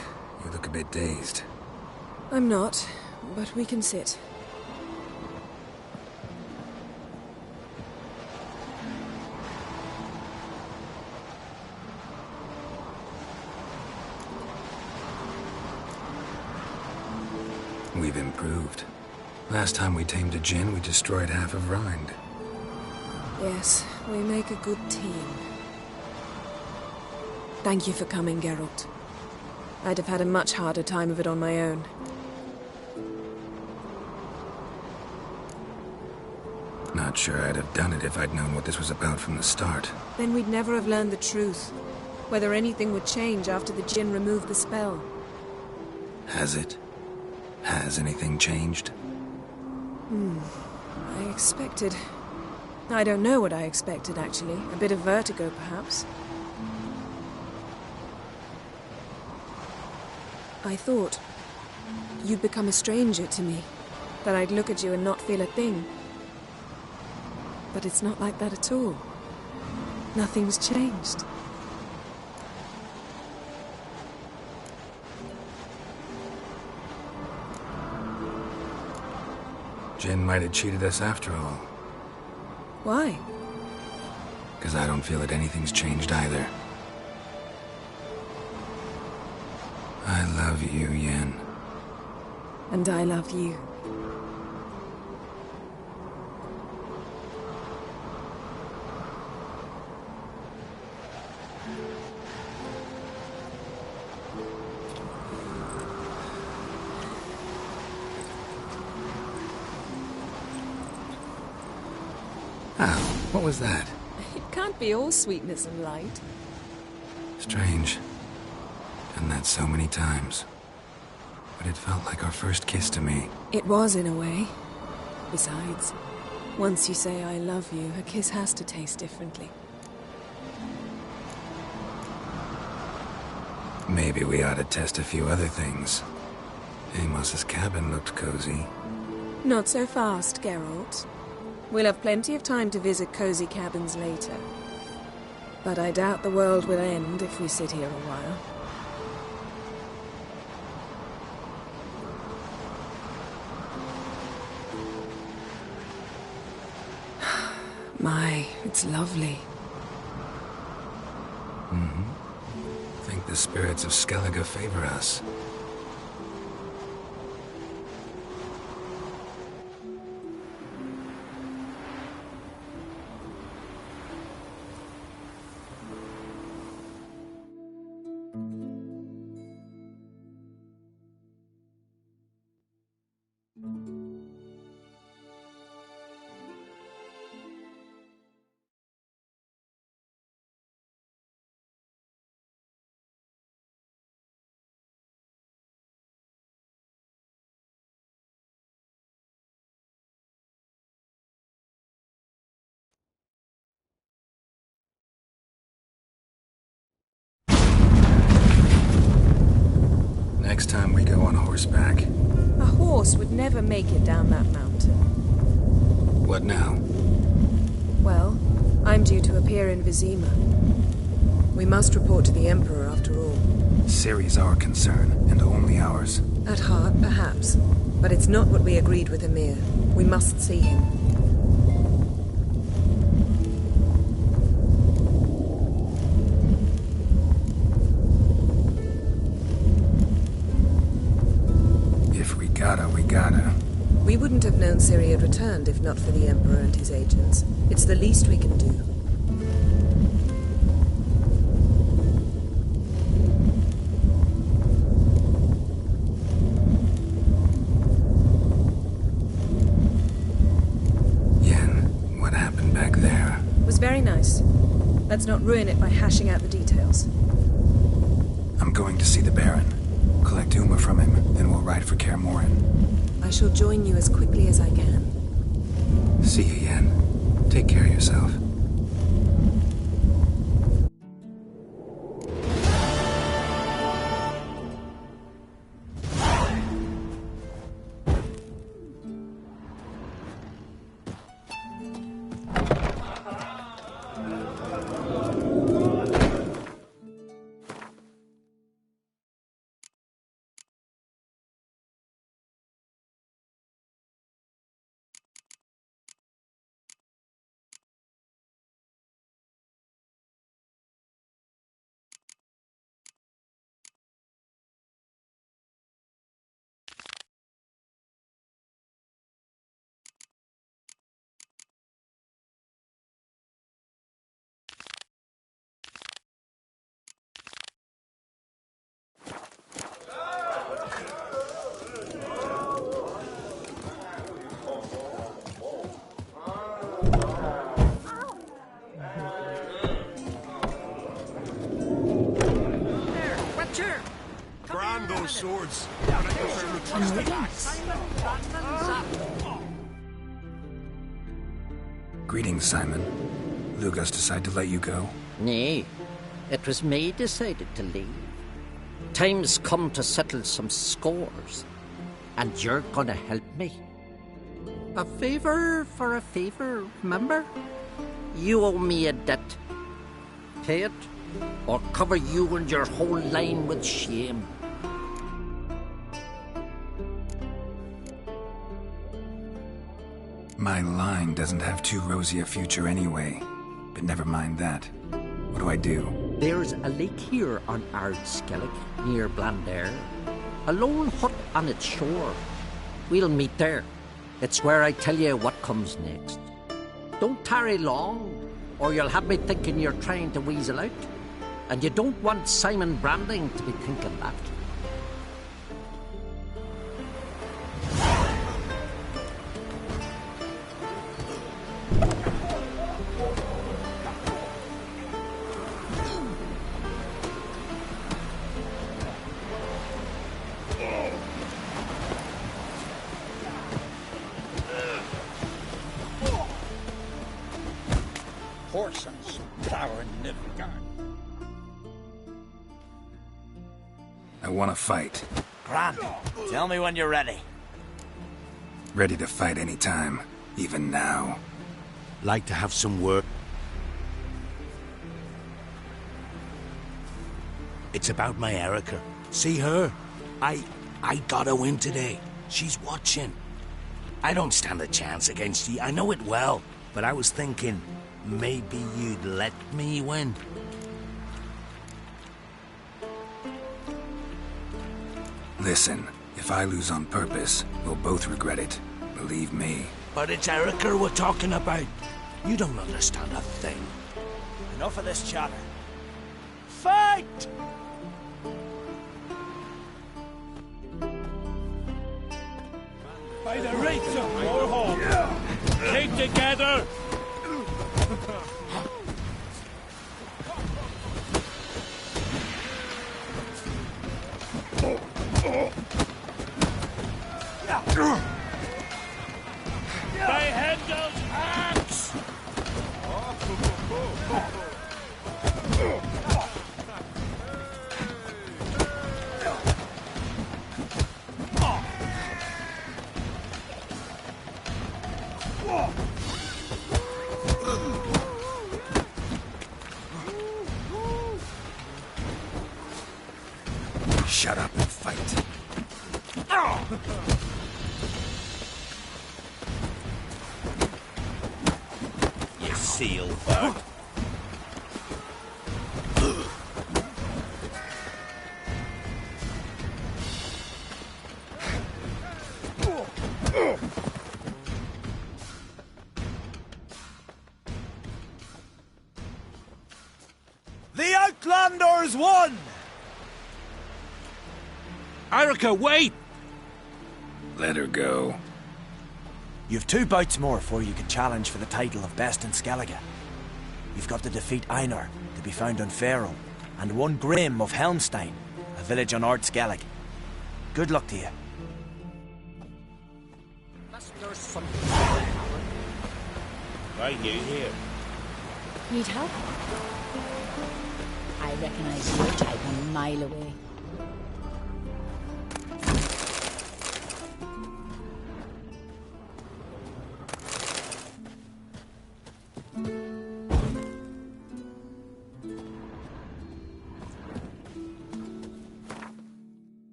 You look a bit dazed. I'm not, but we can sit. We've improved. Last time we tamed a Jinn, we destroyed half of Rind. Yes, we make a good team. Thank you for coming, Geralt. I'd have had a much harder time of it on my own. Not sure I'd have done it if I'd known what this was about from the start. Then we'd never have learned the truth. Whether anything would change after the Jinn removed the spell. Has it? Has anything changed? I expected... I don't know what I expected, actually. A bit of vertigo, perhaps. I thought you'd become a stranger to me. That I'd look at you and not feel a thing. But it's not like that at all. Nothing's changed. Jinn might have cheated us after all. Why? Because I don't feel that anything's changed either. I love you, Yen. And I love you. Ow, what was that? It can't be all sweetness and light. Strange. Done that so many times. But it felt like our first kiss to me. It was, in a way. Besides, once you say I love you, a kiss has to taste differently. Maybe we ought to test a few other things. Amos's cabin looked cozy. Not so fast, Geralt. We'll have plenty of time to visit cozy cabins later. But I doubt the world will end if we sit here a while. My, it's lovely. Mm-hmm. Think the spirits of Skellige favor us. Next time we go on horseback. A horse would never make it down that mountain. What now? Well, I'm due to appear in Vizima. We must report to the Emperor after all. Ciri's our concern, and only ours. At heart, perhaps. But it's not what we agreed with Emir. We must see him. We gotta. We wouldn't have known Ciri had returned if not for the Emperor and his agents. It's the least we can do. Yen, what happened back there? It was very nice. Let's not ruin it by hashing out the details. I'm going to see the Baron. Collect Uma from him, then we'll ride for Kaer Morhen. I shall join you as quickly as I can. See you, Yen. Take care of yourself. Brand those swords. Greetings, Simon. Lugas decided to let you go? Nay, it was me decided to leave. Time's come to settle some scores, and you're gonna help me. A favor for a favor, remember? You owe me a debt. Pay it, or cover you and your whole line with shame. My line doesn't have too rosy a future anyway. But never mind that. What do I do? There's a lake here on Ardskellig, near Blandair. A lone hut on its shore. We'll meet there. It's where I tell you what comes next. Don't tarry long, or you'll have me thinking you're trying to weasel out. And you don't want Simon Branding to be thinking that. Horses, flower Nivgard. I want to fight. Grant, tell me when you're ready. Ready to fight any time, even now. Like to have some work. It's about my Erica. See her? I got a win today. She's watching. I don't stand a chance against you. I know it well. But I was thinking, maybe you'd let me win. Listen, if I lose on purpose, we'll both regret it. Believe me. But it's Erica we're talking about. You don't understand a thing. Enough of this chatter. Fight! By the rates of Warhol! Keep together! By Hendel's axe! Shut up and fight. You seal bird. The Outlanders won! Erica, wait! Let her go. You've 2 bouts more before you can challenge for the title of Best in Skellige. You've got to defeat Einar, to be found on Faroe, and 1 Grim of Helmstein, a village on Ardskellig. Good luck to you. There's some... Right here. Need help? I recognize your type a mile away.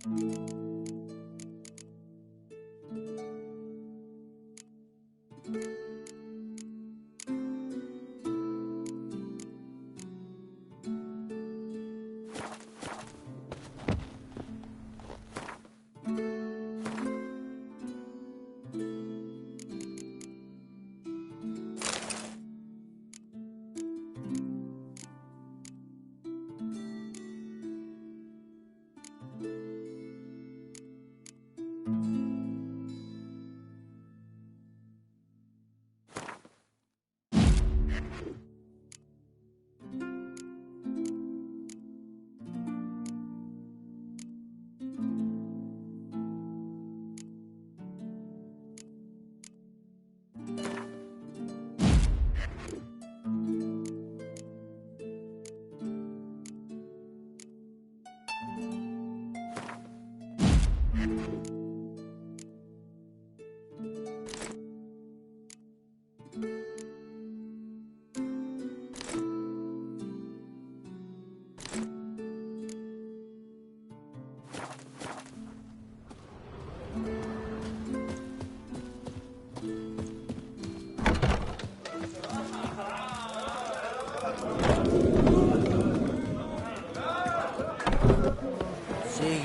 See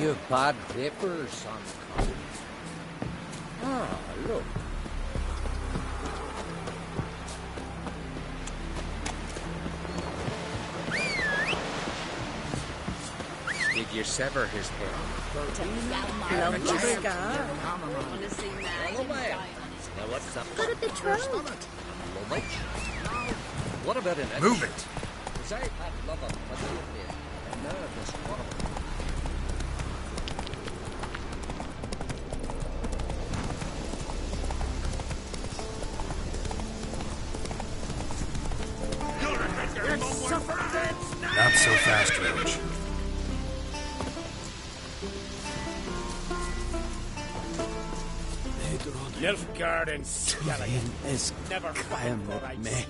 your bad vapors on the coast. Ah, look. Did you sever his head? Now what's up? Got a bit wrong. What about an Move it! Because I've had love of facility and nervous quarrel. Not so fast, Roach. Nilfgaard and Skeleton is never crying fought at for me. rights.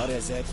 What is it?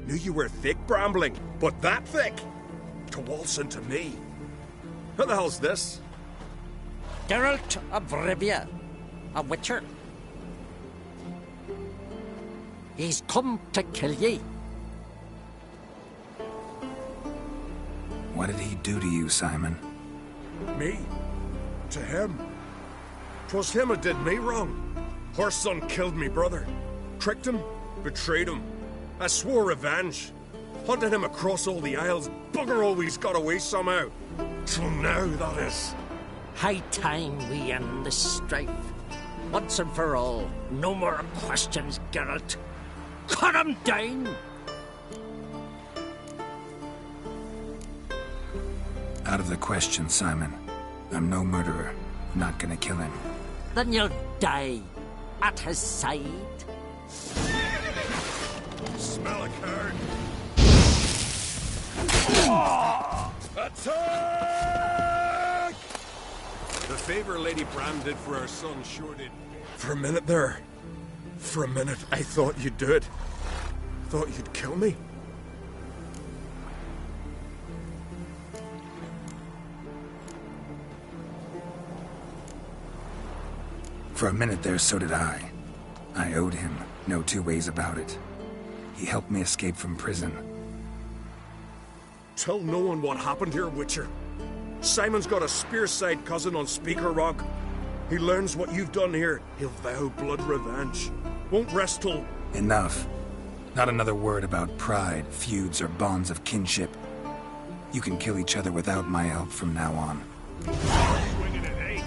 Knew you were thick, Brambling, but that thick? To waltz into me. Who the hell's this? Geralt of Rivia, a witcher. He's come to kill ye. What did he do to you, Simon? Me? To him? 'Twas him who did me wrong. Her son killed me brother. Tricked him, betrayed him. I swore revenge. Hunted him across all the isles. Bugger always got away somehow. Till now, that is. High time we end the strife. Once and for all. No more questions, Geralt. Cut him down! Out of the question, Simon. I'm no murderer. I'm not gonna kill him. Then you'll die at his side. Smell a card. Attack! favor Lady Bran did for her son sure did. For a minute there, I thought you'd do it. Thought you'd kill me. For a minute there, so did I. I owed him, no two ways about it. He helped me escape from prison. Tell no one what happened here, Witcher. Simon's got a spear-side cousin on Speaker Rock. He learns what you've done here, he'll vow blood revenge. Won't rest till... Enough. Not another word about pride, feuds, or bonds of kinship. You can kill each other without my help from now on. Swinging it, eh?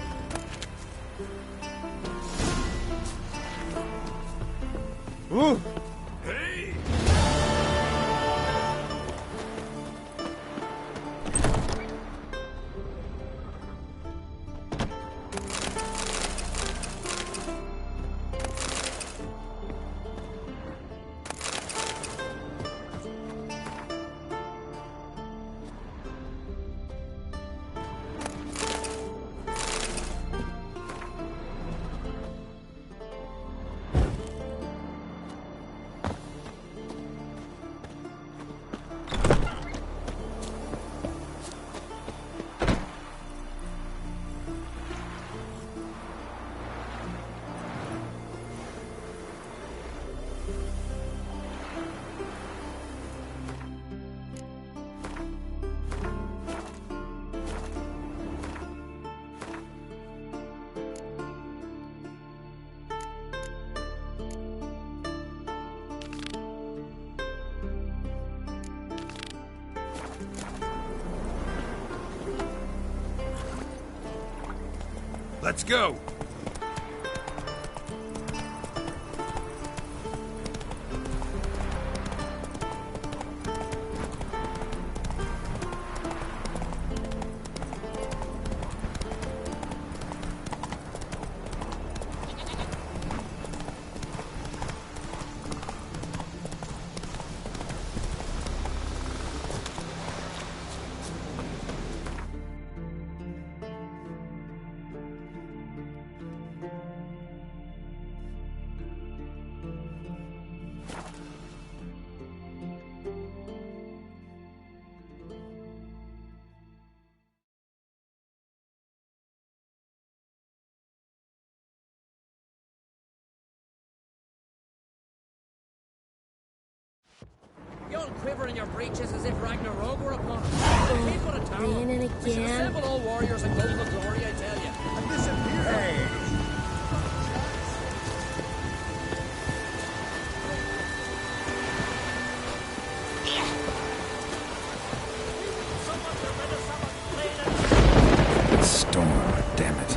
Ooh! Hey! Let's go! You all quiver in your breeches as if Ragnarok were upon us. Keep for a tower. Raining We should again. assemble all warriors and go for glory, I tell you. And disappear. Hey. Storm, damn it.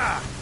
Ah!